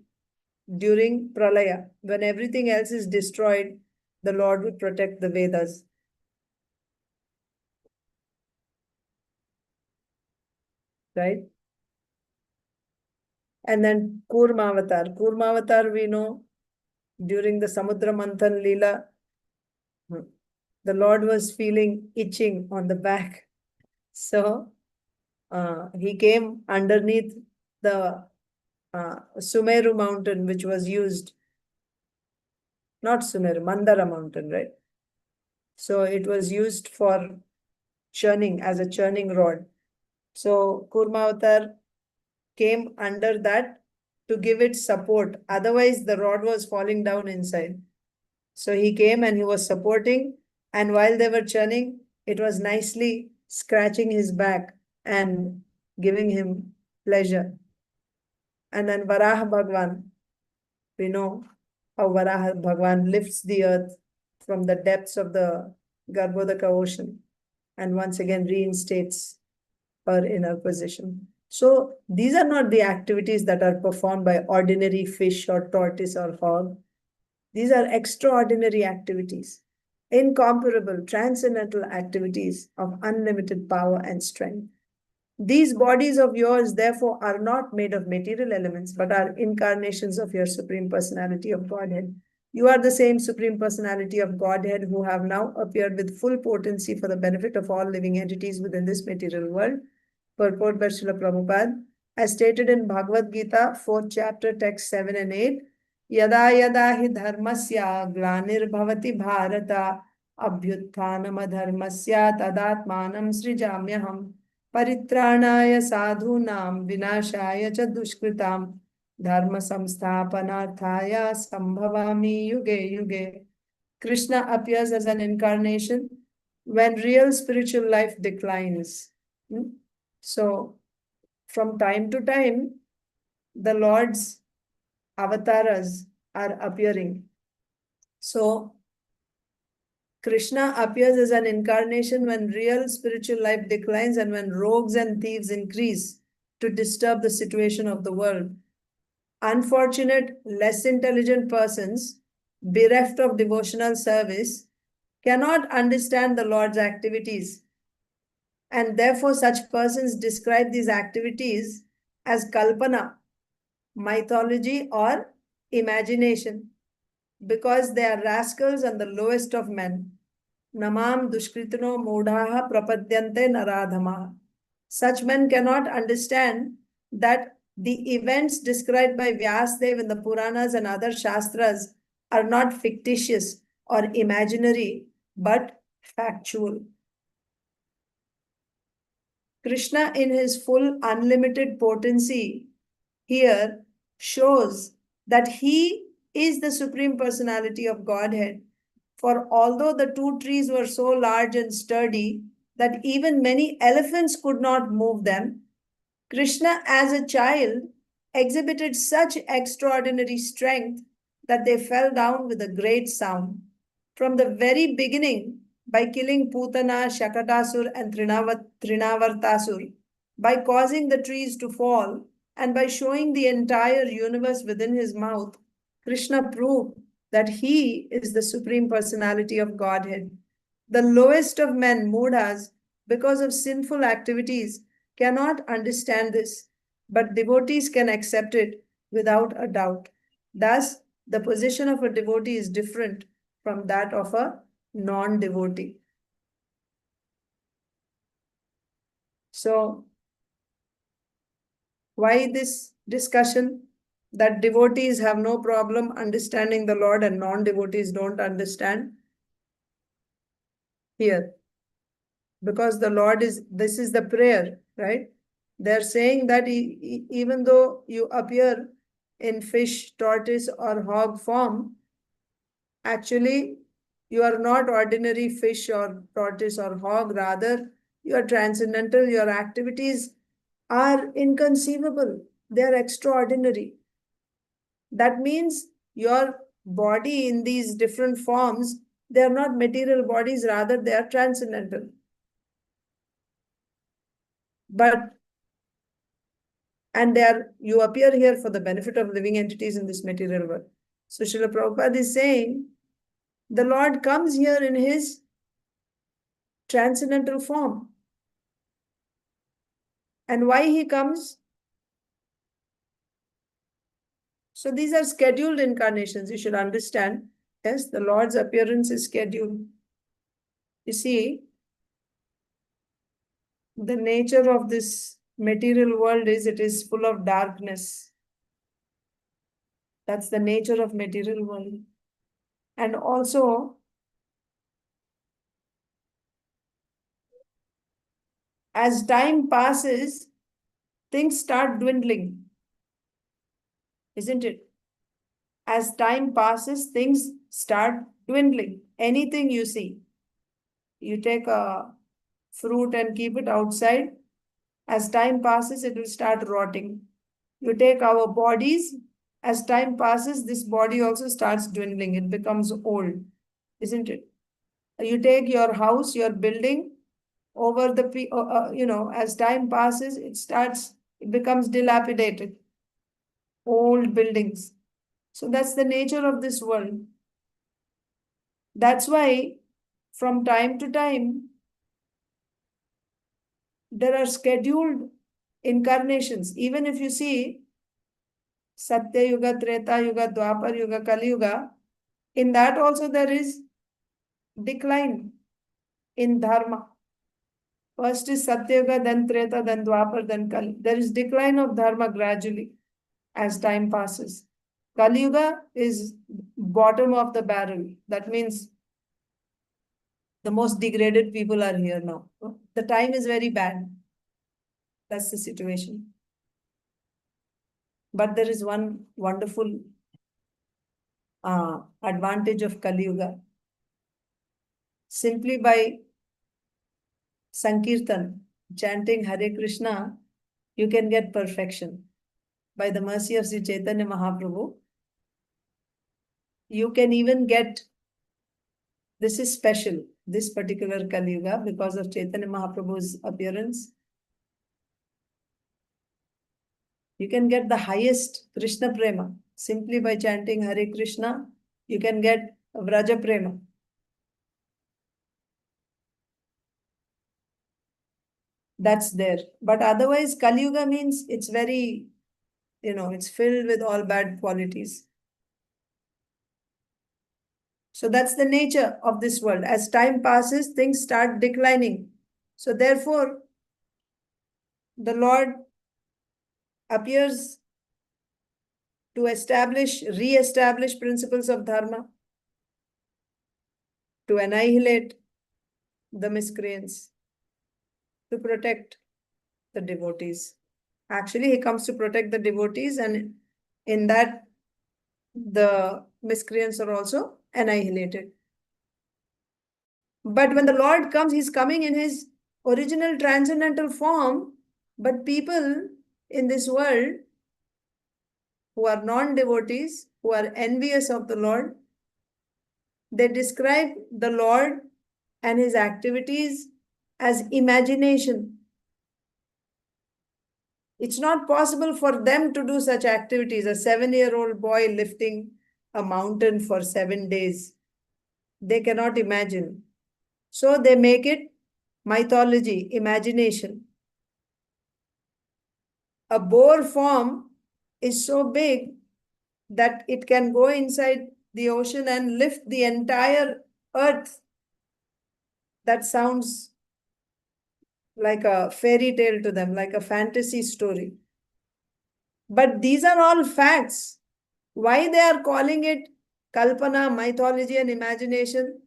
[SPEAKER 1] during Pralaya. When everything else is destroyed, the Lord would protect the Vedas. Right? And then Kurmavatar. Kurmavatar, we know, during the Samudra Manthan Leela, the Lord was feeling itching on the back. So he came underneath the Sumeru mountain, which was used, not Sumeru, Mandara mountain, right? So it was used for churning, as a churning rod. So Kurmavatar came under that to give it support. Otherwise, the rod was falling down inside. So he came and he was supporting. And while they were churning, it was nicely scratching his back and giving him pleasure. And then Varaha Bhagavan, we know how Varaha Bhagavan lifts the earth from the depths of the Garbhodaka ocean and once again reinstates her in her position. So these are not the activities that are performed by ordinary fish or tortoise or hog. These are extraordinary activities, incomparable, transcendental activities of unlimited power and strength. These bodies of yours, therefore, are not made of material elements, but are incarnations of your Supreme Personality of Godhead. You are the same Supreme Personality of Godhead who have now appeared with full potency for the benefit of all living entities within this material world. Purport by Srila Prabhupada, as stated in Bhagavad Gita, 4th chapter, text 7 and 8, Yada yada hi dharmasya glanir bharata abhyutthanam adharmasya tadatmanam srijamyaham paritranaya sadhunam vinashaya cha duṣkṛtam dharma samsthapanarthaya sambhavami yuge yuge. Kṛṣṇa appears as an incarnation when real spiritual life declines. So, from time to time, the Lord's avatars are appearing. So, Kṛṣṇa appears as an incarnation when real spiritual life declines and when rogues and thieves increase to disturb the situation of the world. Unfortunate, less intelligent persons, bereft of devotional service, cannot understand the Lord's activities. And therefore, such persons describe these activities as kalpanā, mythology or imagination, because they are rascals and the lowest of men. Namam duṣkṛtino mūḍhāḥ prapadyante narādhamāḥ. Such men cannot understand that the events described by Vāsudevāya in the Puranas and other Shastras are not fictitious or imaginary, but factual. Kṛṣṇa, in his full unlimited potency, here shows that he is the Supreme Personality of Godhead. For although the two trees were so large and sturdy that even many elephants could not move them, Kṛṣṇa as a child exhibited such extraordinary strength that they fell down with a great sound. From the very beginning, by killing Putana, Shakatasur, and Trinavartasur, by causing the trees to fall, and by showing the entire universe within his mouth, Kṛṣṇa proved that he is the Supreme Personality of Godhead. The lowest of men, mūḍhas, because of sinful activities, cannot understand this, but devotees can accept it without a doubt. Thus, the position of a devotee is different from that of a non-devotee. So, why this discussion that devotees have no problem understanding the Lord and non-devotees don't understand? Here, because the Lord is, this is the prayer, right? They're saying that even though you appear in fish, tortoise, or hog form, actually you are not ordinary fish or tortoise or hog. Rather, you are transcendental. Your activities are inconceivable. They are extraordinary. That means your body in these different forms, they are not material bodies. Rather, they are transcendental. And you appear here for the benefit of living entities in this material world. So Srila Prabhupada is saying, the Lord comes here in his transcendental form. And why he comes? So these are scheduled incarnations. You should understand. Yes, the Lord's appearance is scheduled. You see, the nature of this material world is it is full of darkness. That's the nature of material world. And also, as time passes, things start dwindling. Isn't it? As time passes, things start dwindling. Anything you see, you take a fruit and keep it outside. As time passes, it will start rotting. You take our bodies, as time passes, this body also starts dwindling. It becomes old, isn't it? You take your house, your building, over the, as time passes, it becomes dilapidated. Old buildings. So that's the nature of this world. That's why from time to time, there are scheduled incarnations. Even if you see Satya Yuga, Treta Yuga, Dwapar Yuga, Kali Yuga, in that also there is decline in dharma. First is Satya Yuga, then Treta, then Dwapar, then Kali. There is decline of dharma gradually as time passes. Kali Yuga is bottom of the barrel. That means the most degraded people are here now. The time is very bad. That's the situation. But there is one wonderful advantage of Kali Yuga. Simply by Sankirtan, chanting Hare Krishna, you can get perfection. By the mercy of Sri Chaitanya Mahaprabhu, you can even get, this is special, this particular Kali Yuga, because of Chaitanya Mahaprabhu's appearance. You can get the highest Krishna Prema. Simply by chanting Hare Krishna, you can get Vraja Prema. That's there. But otherwise, Kali Yuga means it's very, it's filled with all bad qualities. So that's the nature of this world. As time passes, things start declining. So therefore, the Lord appears to re-establish principles of dharma, to annihilate the miscreants, to protect the devotees. Actually, he comes to protect the devotees, and in that, the miscreants are also annihilated. But when the Lord comes, he's coming in his original transcendental form, but people in this world, who are non-devotees, who are envious of the Lord, they describe the Lord and his activities as imagination. It's not possible for them to do such activities. A 7-year-old boy lifting a mountain for 7 days. They cannot imagine. So they make it mythology, imagination. A boar form is so big that it can go inside the ocean and lift the entire earth. That sounds like a fairy tale to them, like a fantasy story. But these are all facts. Why they are calling it kalpanā, mythology and imagination?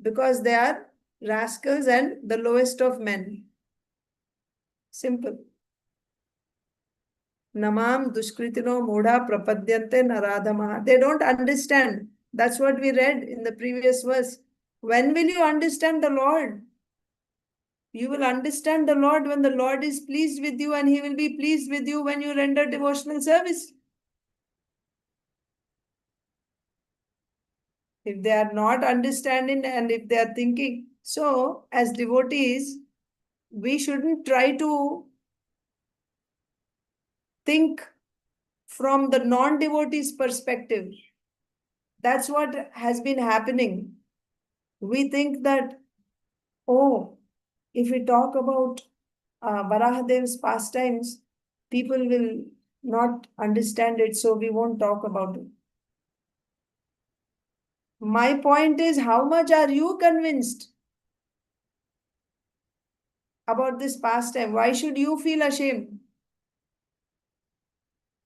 [SPEAKER 1] Because they are rascals and the lowest of men. Simple. Namam duṣkṛtino mūḍhāḥ prapadyante narādhamāḥ. They don't understand. That's what we read in the previous verse. When will you understand the Lord? You will understand the Lord when the Lord is pleased with you, and he will be pleased with you when you render devotional service. If they are not understanding and if they are thinking, so as devotees, we shouldn't try to think from the non-devotees' perspective. That's what has been happening. We think that, oh, if we talk about Varahadev's pastimes, people will not understand it, so we won't talk about it. My point is, how much are you convinced about this pastime? Why should you feel ashamed?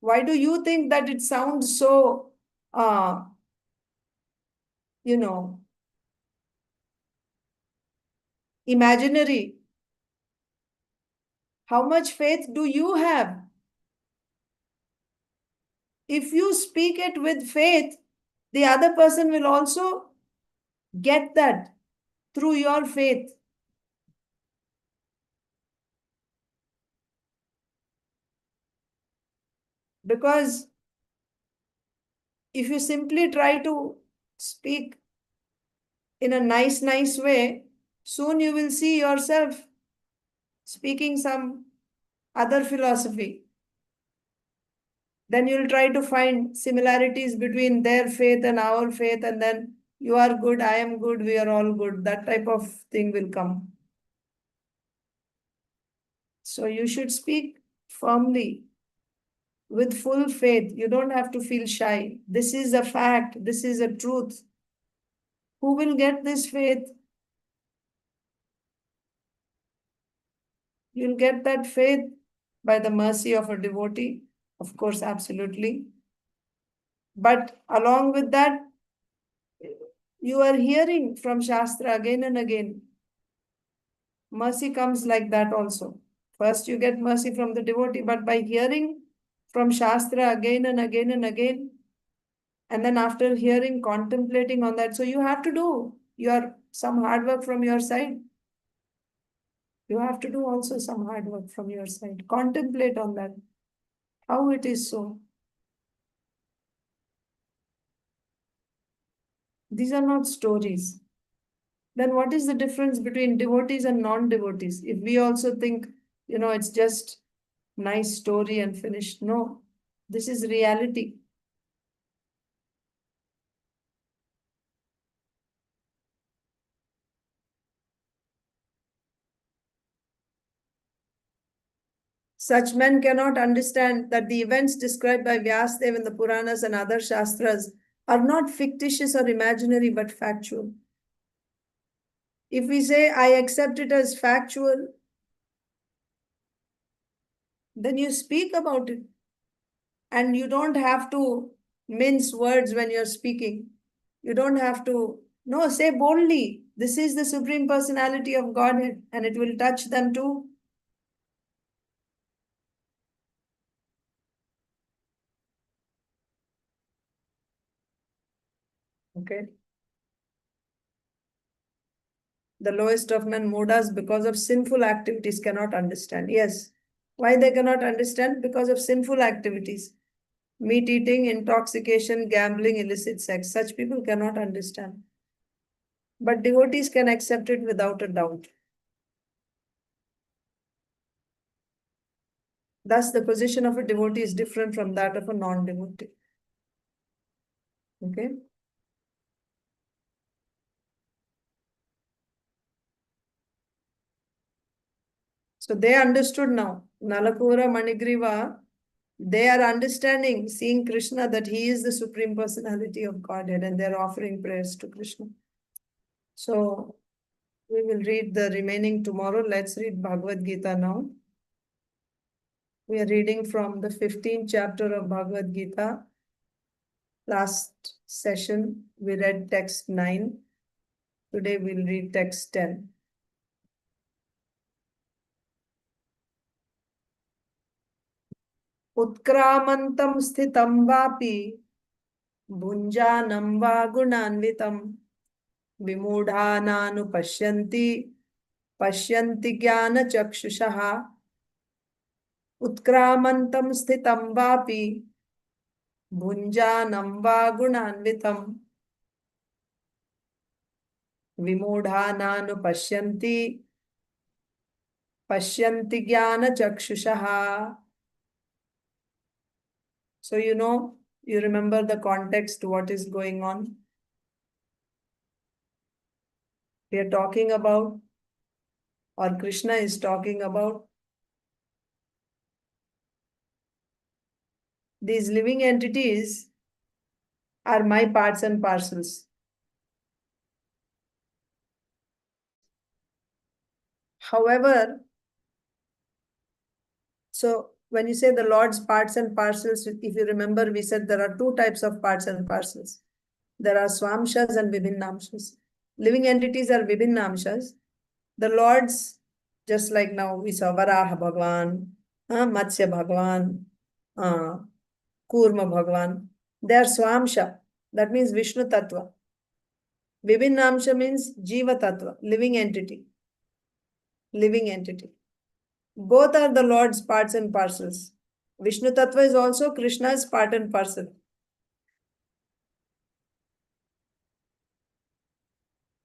[SPEAKER 1] Why do you think that it sounds so, imaginary? How much faith do you have? If you speak it with faith, the other person will also get that through your faith. Because if you simply try to speak in a nice way, soon you will see yourself speaking some other philosophy. Then you'll try to find similarities between their faith and our faith, and then you are good, I am good, we are all good. That type of thing will come. So you should speak firmly with full faith. You don't have to feel shy. This is a fact. This is a truth. Who will get this faith? You'll get that faith by the mercy of a devotee. Of course, absolutely. But along with that, you are hearing from Shastra again and again. Mercy comes like that also. First you get mercy from the devotee, but by hearing from Shastra again and again and again, and then after hearing, contemplating on that. So you have to do some hard work from your side. You have to do also some hard work from your side. Contemplate on that. How it is so. These are not stories. Then what is the difference between devotees and non-devotees? If we also think, it's just nice story and finished. No, this is reality. Such men cannot understand that the events described by Vyasadeva in the Puranas and other Shastras are not fictitious or imaginary, but factual. If we say, I accept it as factual, then you speak about it. And you don't have to mince words when you're speaking. You don't have to, say boldly, this is the Supreme Personality of Godhead, and it will touch them too. Okay. The lowest of men, mūḍhas, because of sinful activities, cannot understand. Yes. Why they cannot understand? Because of sinful activities. meat eating, intoxication, gambling, illicit sex. Such people cannot understand. But devotees can accept it without a doubt. Thus, the position of a devotee is different from that of a non-devotee. Okay? So they understood now. Nalakuvara, Manigriva, they are understanding, seeing Kṛṣṇa, that he is the Supreme Personality of Godhead, and they're offering prayers to Kṛṣṇa. So we will read the remaining tomorrow. Let's read Bhagavad Gita now. We are reading from the 15th chapter of Bhagavad Gita. Last session, we read text 9. Today we'll read text 10. Utkramantam sthitam vapi bhunjanam va gunanvitam vimudhananu pashyanti jnana chakshushaha. Utkramantam sthitam vapi bhunjanam va gunanvitam vimudhananu pashyanti jnana chakshushaha. So you remember the context, what is going on. We are talking about, or Kṛṣṇa is talking about, these living entities are my parts and parcels. However, so when you say the Lord's parts and parcels, if you remember, we said there are two types of parts and parcels. There are swamshas and vibhinnamshas. Living entities are vibhinnamshas. The Lord's, just like now we saw Varaha Bhagavan, Matsya Bhagavan, Kurma Bhagavan. They are swamsha. That means Vishnu Tattva. Vibhinnamsha means Jiva Tattva, living entity. Living entity. Both are the Lord's parts and parcels. Vishnu Tattva is also Kṛṣṇa's part and parcel.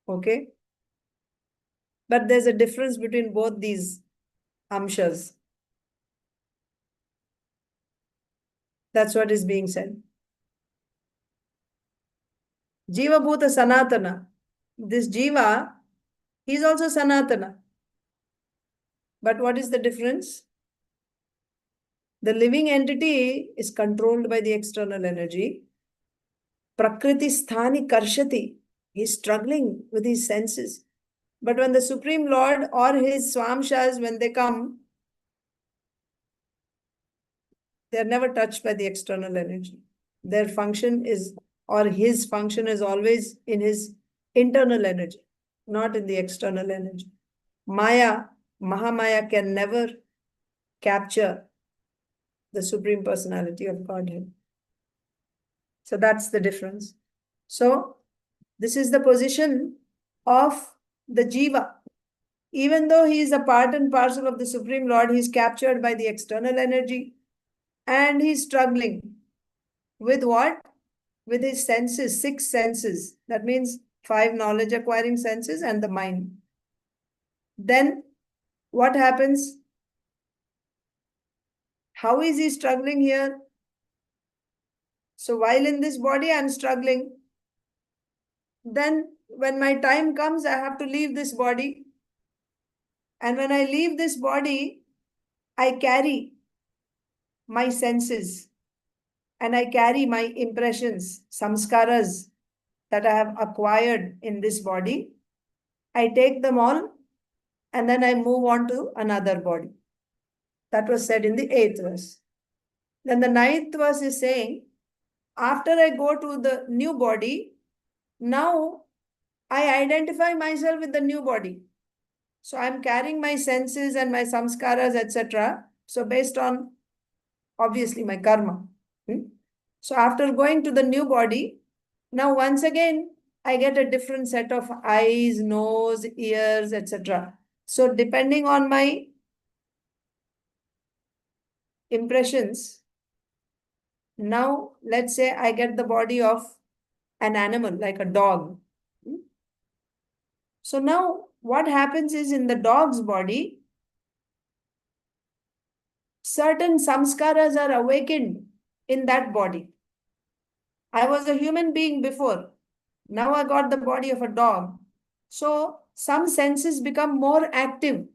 [SPEAKER 1] Okay? But there's a difference between both these amshas. That's what is being said. Jiva Bhuta Sanatana. This Jiva, he is also Sanatana. But what is the difference? The living entity is controlled by the external energy. Prakriti sthani karshati. He is struggling with his senses. But when the Supreme Lord or his swamshas, when they come, they are never touched by the external energy. Their function is, or his function is always in his internal energy, not in the external energy. Maya, Mahamaya can never capture the Supreme Personality of Godhead. So that's the difference. So this is the position of the Jiva. Even though he is a part and parcel of the Supreme Lord, he is captured by the external energy and he is struggling with what? With his senses, 6 senses. That means 5 knowledge acquiring senses and the mind. Then what happens? How is he struggling here? So while in this body I am struggling, then when my time comes, I have to leave this body. And when I leave this body, I carry my senses and I carry my impressions, samskaras that I have acquired in this body. I take them all and then I move on to another body. That was said in the 8th verse. Then the 9th verse is saying, after I go to the new body, now I identify myself with the new body. So I'm carrying my senses and my samskaras, etc. So based on, obviously, my karma. So after going to the new body, now once again, I get a different set of eyes, nose, ears, etc. So depending on my impressions, Now, let's say I get the body of an animal, like a dog. So now what happens is, in the dog's body, certain samskaras are awakened in that body. I was a human being before. Now I got the body of a dog. So some senses become more active.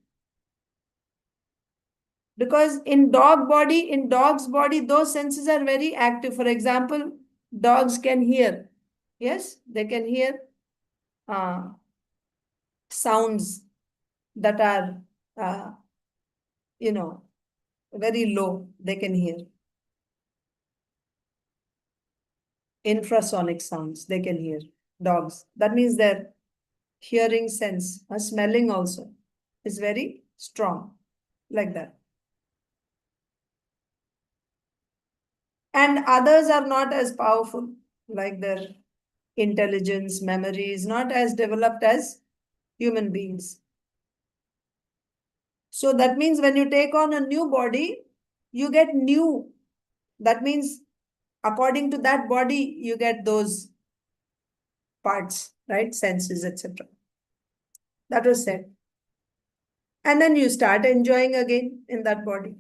[SPEAKER 1] Because in dog's body, those senses are very active. For example, dogs can hear. Yes, they can hear sounds that are, you know, very low. They can hear infrasonic sounds. They can hear, dogs. That means their hearing sense, smelling also is very strong, like that. And others are not as powerful, like their intelligence, memory is not as developed as human beings. So that means when you take on a new body, you get new. That means according to that body, you get those parts, right? Senses, etc. That was said. And then you start enjoying again in that body.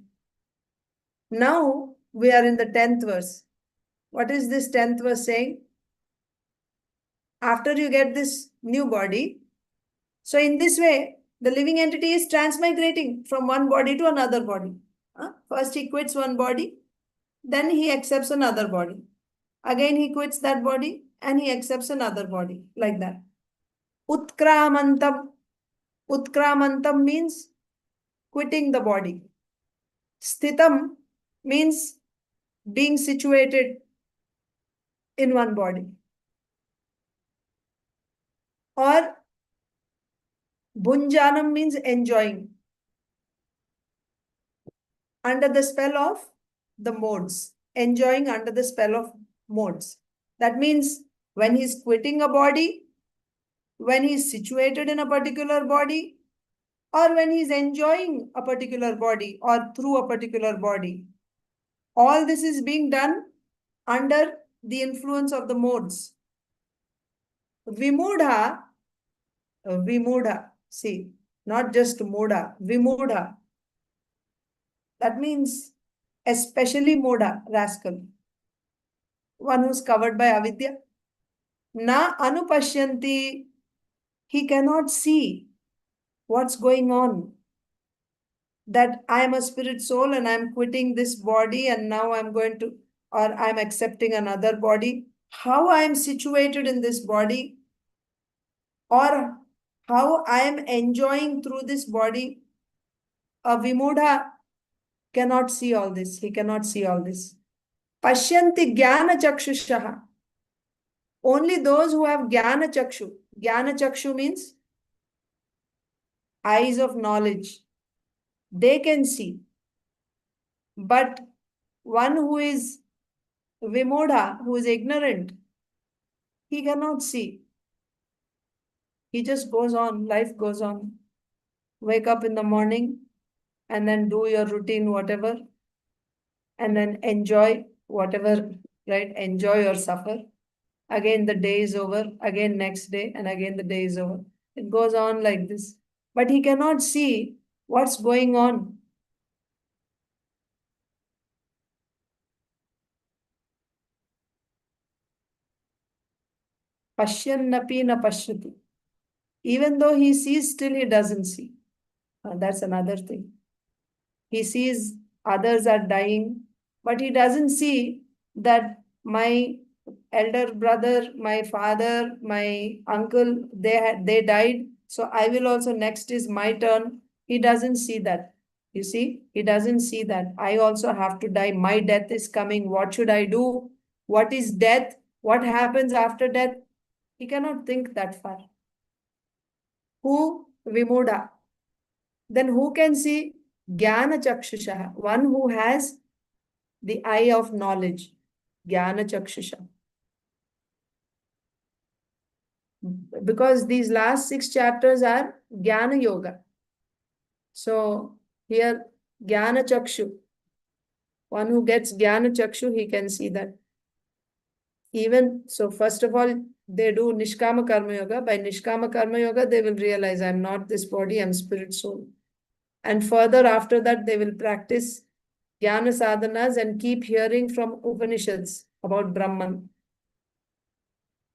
[SPEAKER 1] Now we are in the 10th verse. What is this 10th verse saying? After you get this new body, so in this way, the living entity is transmigrating from one body to another body. First he quits one body, then he accepts another body. Again he quits that body and he accepts another body, like that. Utkramantam. Utkramantam means quitting the body. Sthitam means being situated in one body. Or bhunjanam means enjoying under the spell of the modes, enjoying under the spell of modes. That means when he's quitting a body, when he's situated in a particular body, or when he's enjoying a particular body or through a particular body. All this is being done under the influence of the modes. Vimudha, see, not just mudha, vimudha. That means especially mudha, rascal. One who's covered by avidya. Na anupashyanti, he cannot see what's going on. That I am a spirit soul and I'm quitting this body and now I'm going to, or I'm accepting another body. How I am situated in this body, or how I am enjoying through this body. A vimudha cannot see all this. He cannot see all this. Pashyanti jnana chakshushaha. Only those who have jnana chakshu. Jnana chakshu means eyes of knowledge. They can see. But one who is vimudha, who is ignorant, he cannot see. He just goes on, life goes on. Wake up in the morning and then do your routine, whatever, and then enjoy whatever, right? Enjoy or suffer. Again, the day is over, again next day, and again the day is over. It goes on like this. But he cannot see what's going on. Pashyannapi na pashyati. Even though he sees, still he doesn't see. That's another thing. He sees others are dying, but he doesn't see that my elder brother, my father, my uncle, they died. So I will also, next is my turn. He doesn't see that. You see, he doesn't see that. I also have to die. My death is coming. What should I do? What is death? What happens after death? He cannot think that far. Who? Vimudha. Then who can see? Jnana chakshusha. One who has the eye of knowledge. Jnana chakshusha. Because these last 6 chapters are Jnana Yoga. So here, Jnana Chakshu. One who gets jnana chakshu, he can see that. Even so, first of all, they do nishkama karma yoga. By nishkama karma yoga, they will realize I'm not this body, I'm spirit soul. And further after that, they will practice jnana sadhanas and keep hearing from Upanishads about Brahman.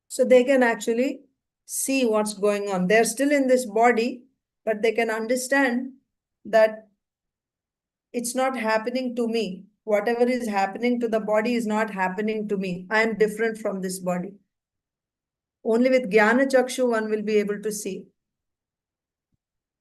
[SPEAKER 1] So they can actually see what's going on. They're still in this body, but they can understand that it's not happening to me. Whatever is happening to the body is not happening to me. I am different from this body. Only with jnana chakshu one will be able to see.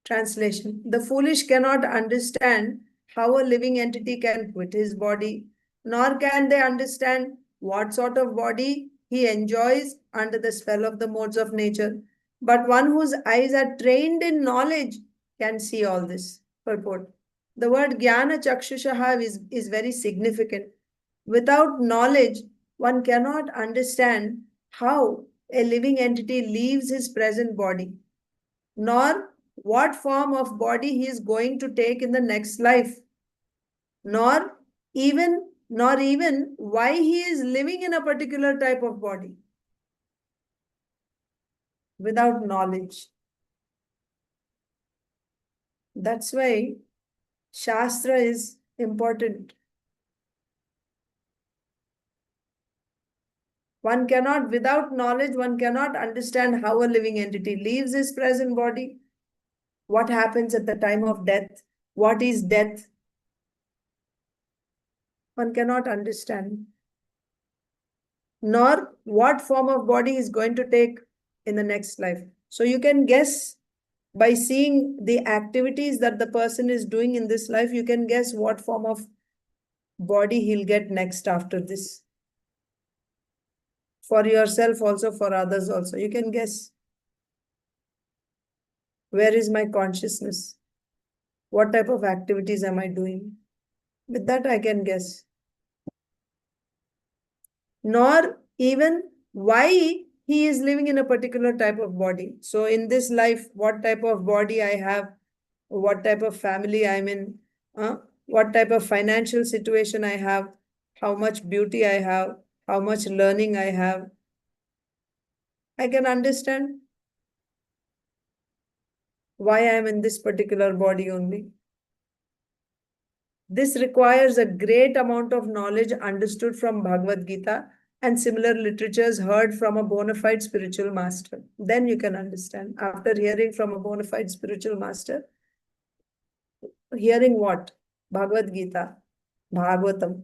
[SPEAKER 1] Translation. The foolish cannot understand how a living entity can quit his body, nor can they understand what sort of body he enjoys under the spell of the modes of nature. But one whose eyes are trained in knowledge can see all this. Purport. The word jnana chakshushaha is very significant. Without knowledge, one cannot understand how a living entity leaves his present body, nor what form of body he is going to take in the next life, nor even why he is living in a particular type of body. Without knowledge. That's why Shastra is important. One cannot, without knowledge, one cannot understand how a living entity leaves his present body, what happens at the time of death, what is death. One cannot understand. Nor what form of body is going to take in the next life. So you can guess by seeing the activities that the person is doing in this life, you can guess what form of body he'll get next after this. For yourself also, for others also. You can guess. Where is my consciousness? What type of activities am I doing? With that, I can guess. Nor even why he is living in a particular type of body. So in this life, what type of body I have, what type of family I'm in, what type of financial situation I have, how much beauty I have, how much learning I have. I can understand why I am in this particular body only. This requires a great amount of knowledge understood from Bhagavad Gita and similar literatures heard from a bona fide spiritual master. Then you can understand. After hearing from a bona fide spiritual master, hearing what? Bhagavad Gita, Bhagavatam.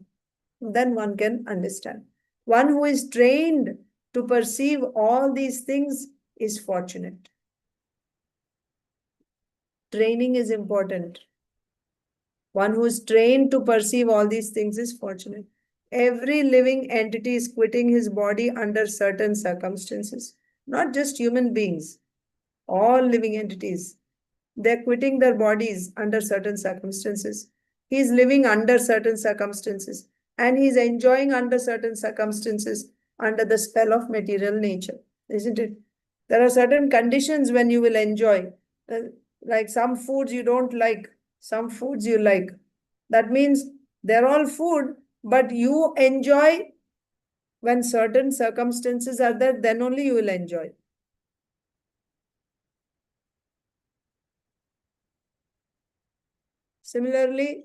[SPEAKER 1] Then one can understand. One who is trained to perceive all these things is fortunate. Training is important. One who is trained to perceive all these things is fortunate. Every living entity is quitting his body under certain circumstances. Not just human beings. All living entities. They're quitting their bodies under certain circumstances. He's living under certain circumstances. And he's enjoying under certain circumstances under the spell of material nature. Isn't it? There are certain conditions when you will enjoy. Like some foods you don't like. Some foods you like. That means they're all food, but you enjoy when certain circumstances are there, then only you will enjoy. Similarly,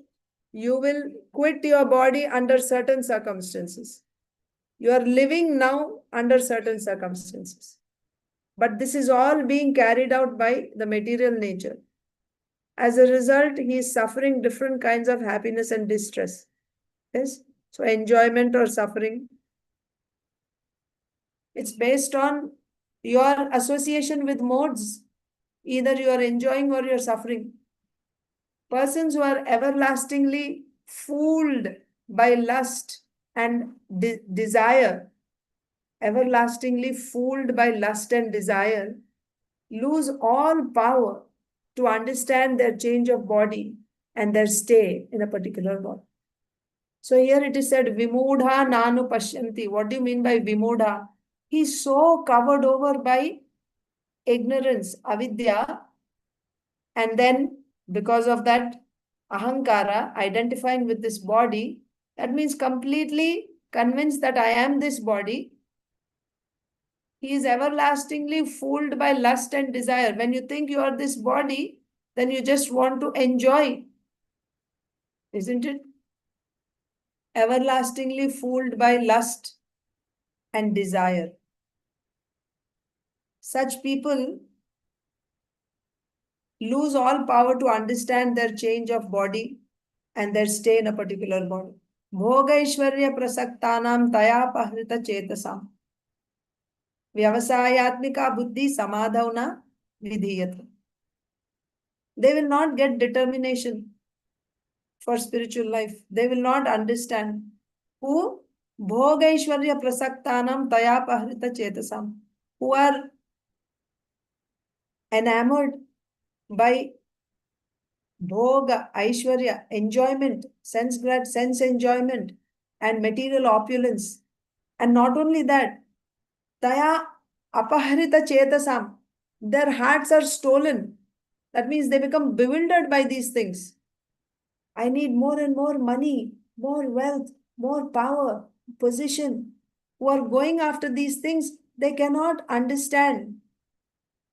[SPEAKER 1] you will quit your body under certain circumstances. You are living now under certain circumstances. But this is all being carried out by the material nature. As a result, he is suffering different kinds of happiness and distress. Yes? So enjoyment or suffering. It's based on your association with modes. Either you are enjoying or you're suffering. Persons who are everlastingly fooled by lust and desire, everlastingly fooled by lust and desire, lose all power to understand their change of body and their stay in a particular body. So here it is said, vimudha nanu pashyanti. What do you mean by vimudha? He's so covered over by ignorance, avidya, and then because of that ahankara, identifying with this body, That means completely convinced that I am this body. He is everlastingly fooled by lust and desire. When you think you are this body, then you just want to enjoy, isn't it? Everlastingly fooled by lust and desire. Such people lose all power to understand their change of body and their stay in a particular body. Bhogaishvarya prasaktanam taya pahrita chetasam. Vyavasayatmika buddhi samadhavna vidhiyata. They will not get determination for spiritual life. They will not understand. Who? Bhogaishvarya prasaktanam taya pahrita chetasam. Who are enamored by bhoga, aishwarya, enjoyment, sense enjoyment, and material opulence. And not only that, taya apahrita chetasam, their hearts are stolen. That means they become bewildered by these things. I need more and more money, more wealth, more power, position. Who are going after these things, they cannot understand.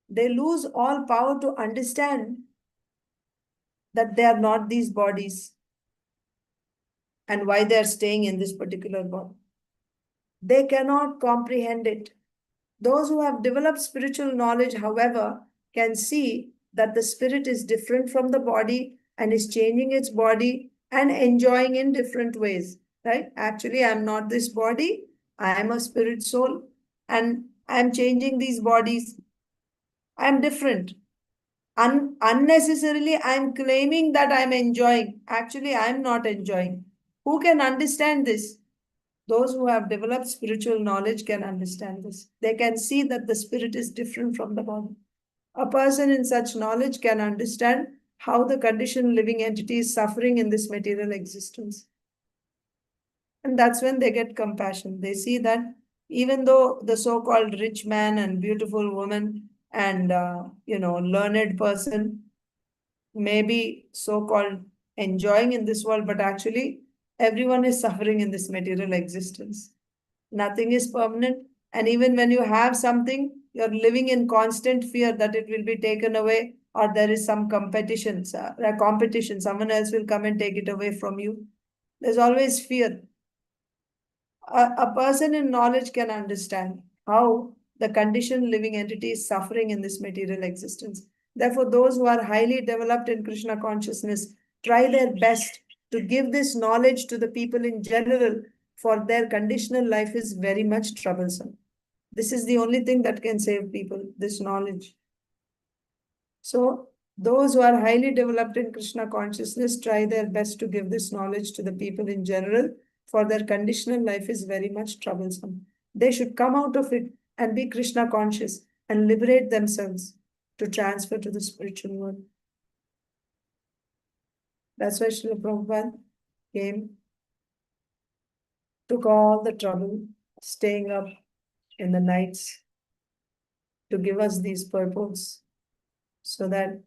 [SPEAKER 1] They lose all power to understand that they are not these bodies and why they are staying in this particular body. They cannot comprehend it. Those who have developed spiritual knowledge, however, can see that the spirit is different from the body and is changing its body and enjoying in different ways, right? Actually, I'm not this body. I am a spirit soul and I'm changing these bodies. I'm different. Unnecessarily, I'm claiming that I'm enjoying. Actually, I'm not enjoying. Who can understand this? Those who have developed spiritual knowledge can understand this. They can see that the spirit is different from the body. A person in such knowledge can understand how the conditioned living entity is suffering in this material existence. And that's when they get compassion. They see that even though the so-called rich man and beautiful woman and, learned person may be so-called enjoying in this world, but actually everyone is suffering in this material existence. Nothing is permanent. And even when you have something, you're living in constant fear that it will be taken away or there is some competition. Someone else will come and take it away from you. There's always fear. A person in knowledge can understand how the conditioned living entity is suffering in this material existence. Therefore, those who are highly developed in Kṛṣṇa consciousness try their best to give this knowledge to the people in general, for their conditional life is very much troublesome. This is the only thing that can save people, this knowledge. So, those who are highly developed in Kṛṣṇa consciousness try their best to give this knowledge to the people in general, for their conditional life is very much troublesome. They should come out of it and be Kṛṣṇa conscious and liberate themselves to transfer to the spiritual world. That's why Srila Prabhupada came, took all the trouble, staying up in the nights to give us these purports so that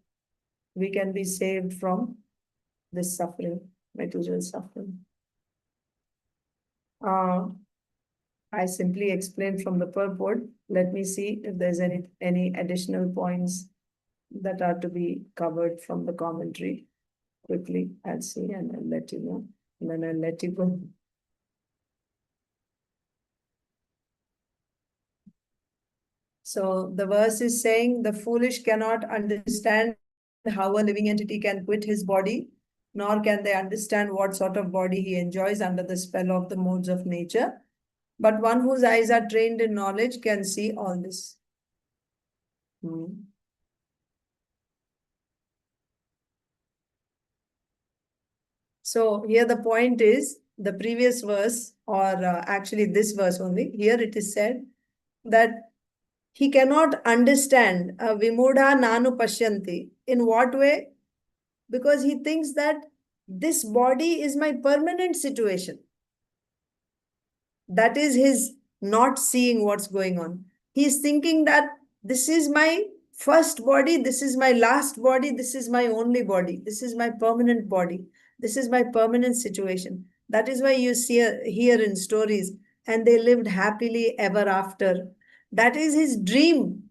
[SPEAKER 1] we can be saved from this suffering, material suffering. I simply explained from the purport. Let me see if there's any additional points that are to be covered from the commentary. Quickly, I'll see and I'll let you know. And then I'll let you go. So the verse is saying the foolish cannot understand how a living entity can quit his body, nor can they understand what sort of body he enjoys under the spell of the modes of nature. But one whose eyes are trained in knowledge can see all this. So here the point is, the previous verse, or actually this verse only, here it is said that he cannot understand vimudha nanu pashyanti. In what way? Because he thinks that this body is my permanent situation. That is his not seeing what's going on. He is thinking that this is my first body, this is my last body, this is my only body, this is my permanent body, this is my permanent situation. That is why you see here in stories, and they lived happily ever after. That is his dream,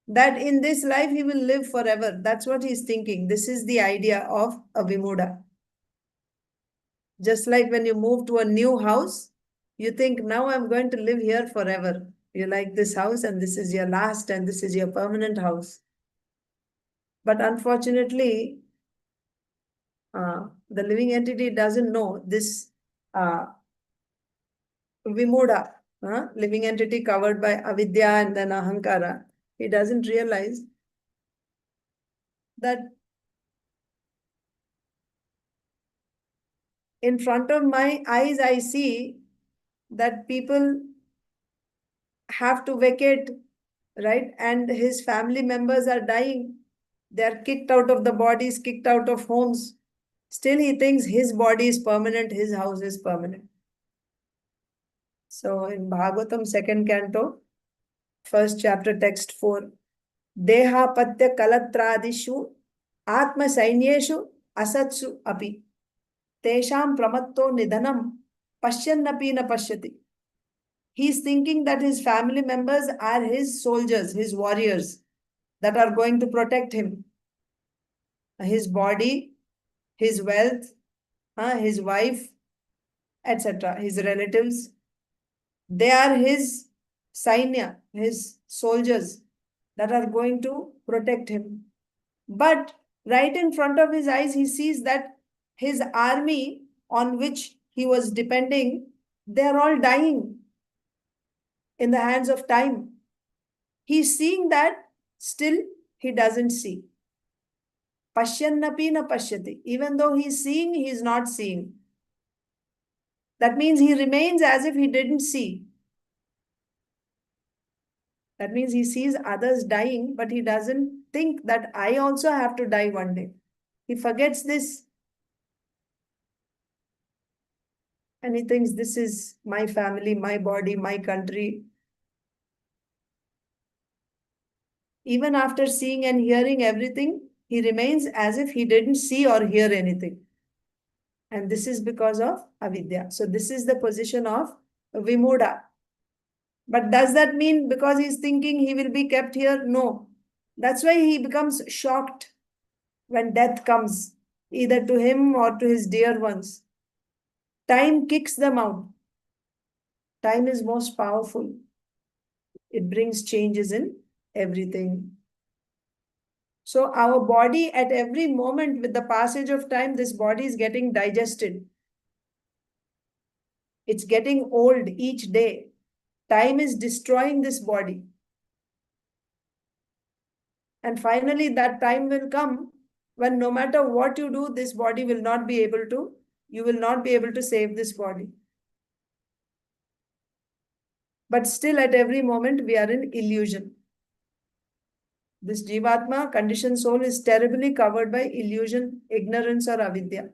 [SPEAKER 1] that in this life he will live forever. That's what he's thinking. This is the idea of a vimuda. Just like when you move to a new house, you think, now I'm going to live here forever. You like this house, and this is your last, and this is your permanent house. But unfortunately, the living entity doesn't know this vimuda, living entity covered by avidya and then ahankara. He doesn't realize that in front of my eyes, I see that people have to vacate, right? And his family members are dying. They are kicked out of the bodies, kicked out of homes. Still, he thinks his body is permanent, his house is permanent. So in Bhagavatam, 2nd canto, 1st chapter, text 4, Deha patya kalatradishu ātma-sainyeshu asatsu api tesham pramatto nidhanam pashyannapi na pashyati. He's thinking that his family members are his soldiers, his warriors that are going to protect him. His body, his wealth, his wife, etc., his relatives, they are his sainya, his soldiers that are going to protect him. But right in front of his eyes, he sees that his army on which he was depending, they are all dying in the hands of time. He's seeing that, still he doesn't see. Pashyannapi na pashyati. Even though he's seeing, he's not seeing. That means he remains as if he didn't see. That means he sees others dying, but he doesn't think that I also have to die one day. He forgets this. And he thinks this is my family, my body, my country. Even after seeing and hearing everything, he remains as if he didn't see or hear anything. And this is because of avidya. So this is the position of vimuda. But does that mean because he's thinking he will be kept here? No. That's why he becomes shocked when death comes, either to him or to his dear ones. Time kicks them out. Time is most powerful. It brings changes in everything. So our body, at every moment with the passage of time, this body is getting digested. It's getting old each day. Time is destroying this body. And finally, that time will come when no matter what you do, this body will not be able to, you will not be able to save this body. But still, at every moment, we are in illusion. This Jivatma, conditioned soul, is terribly covered by illusion, ignorance, or avidya.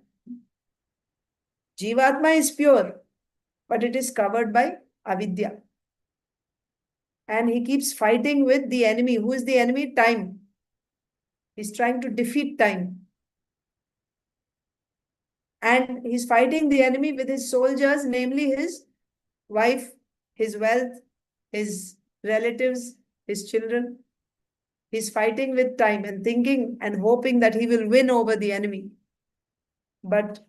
[SPEAKER 1] Jivatma is pure, but it is covered by avidya. And he keeps fighting with the enemy. Who is the enemy? Time. He's trying to defeat time. And he's fighting the enemy with his soldiers, namely his wife, his wealth, his relatives, his children. He's fighting with time and thinking and hoping that he will win over the enemy. But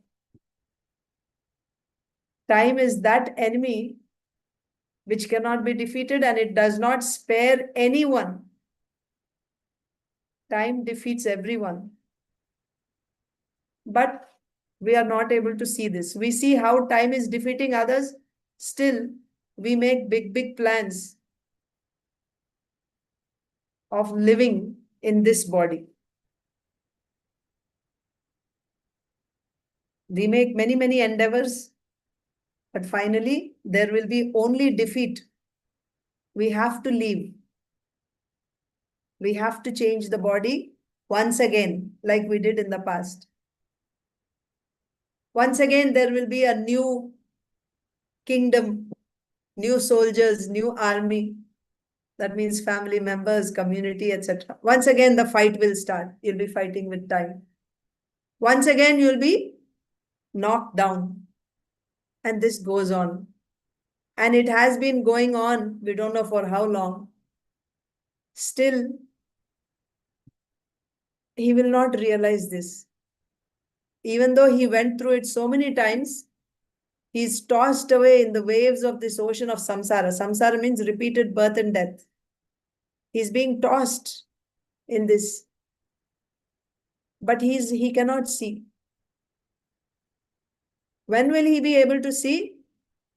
[SPEAKER 1] time is that enemy which cannot be defeated, and it does not spare anyone. Time defeats everyone. But we are not able to see this. We see how time is defeating others. Still, we make big plans of living in this body. We make many endeavors, but finally there will be only defeat. We have to leave. We have to change the body once again, like we did in the past. Once again, there will be a new kingdom, new soldiers, new army. That means family members, community, etc. Once again, the fight will start. You'll be fighting with time. Once again, you'll be knocked down. And this goes on. And it has been going on, we don't know for how long. Still, he will not realize this. Even though he went through it so many times, he's tossed away in the waves of this ocean of samsara. Samsara means repeated birth and death. He's being tossed in this. But he cannot see. When will he be able to see?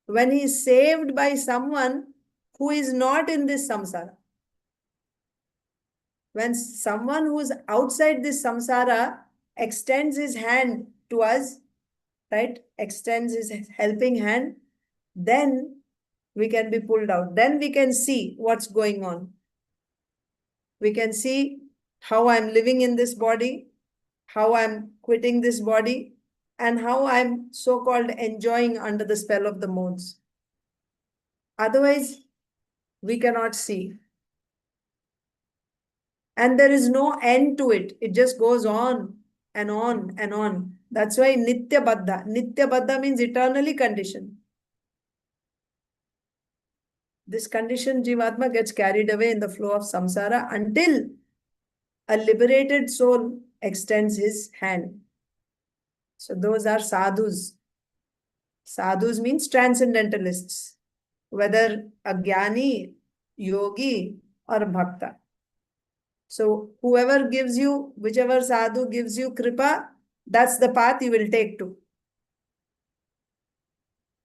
[SPEAKER 1] When he is saved by someone who is not in this samsara. When someone who is outside this samsara extends his hand to us, right? Extends his helping hand, then we can be pulled out. Then we can see what's going on. We can see how I'm living in this body, how I'm quitting this body, and how I'm so-called enjoying under the spell of the modes. Otherwise, we cannot see. And there is no end to it. It just goes on and on and on. That's why Nitya Baddha. Nitya Baddha means eternally conditioned. This conditioned Jivatma gets carried away in the flow of samsara until a liberated soul extends his hand. So those are sadhus. Sadhus means transcendentalists, whether a jnani, yogi, or bhakta. So whoever gives you, whichever sadhu gives you kripa, that's the path you will take to.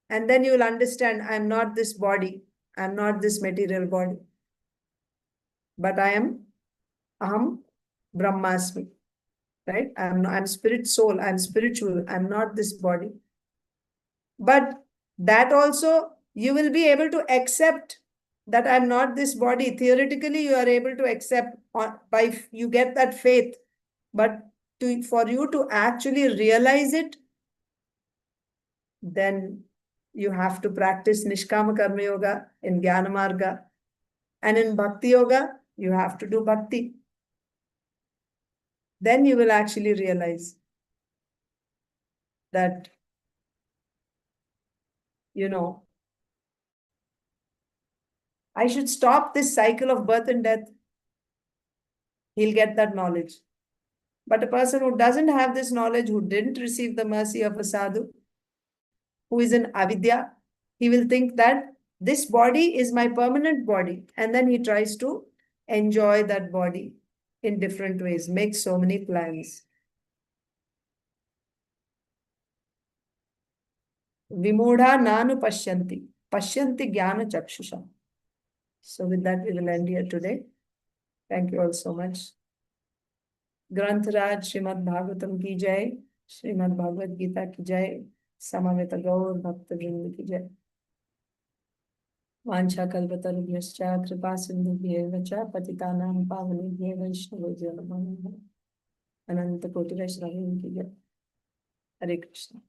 [SPEAKER 1] And then you will understand, I am not this body. I am not this material body. But I am Aham Brahmasmi. Right? I'm spirit soul. I'm spiritual. I'm not this body. But that also, you will be able to accept that I'm not this body. Theoretically, you are able to accept by you get that faith. But for you to actually realize it, then you have to practice Nishkama Karma Yoga in Jnana Marga. And in Bhakti Yoga, you have to do Bhakti. Then you will actually realize that, I should stop this cycle of birth and death. He'll get that knowledge. But a person who doesn't have this knowledge, who didn't receive the mercy of a sadhu, who is in avidya, he will think that this body is my permanent body. And then he tries to enjoy that body in different ways, make so many plans. Vimudha nanu pashyanti. Pashyanti jnana chakshusha. So with that, we will end here today. Thank you all so much. Granth Raj Srimad Bhagavatam ki jai. Srimad Bhagavad Gita ki jai. Samaveta Gaur Bhakta Vrinda ki jai. Vancha kalpatarubhyascha kripa sindhubhyev cha patitanam pavanebhyev vaishnavobhyo namo namaः. Ananta koti vaishnavim ki jai. Hare Krishna.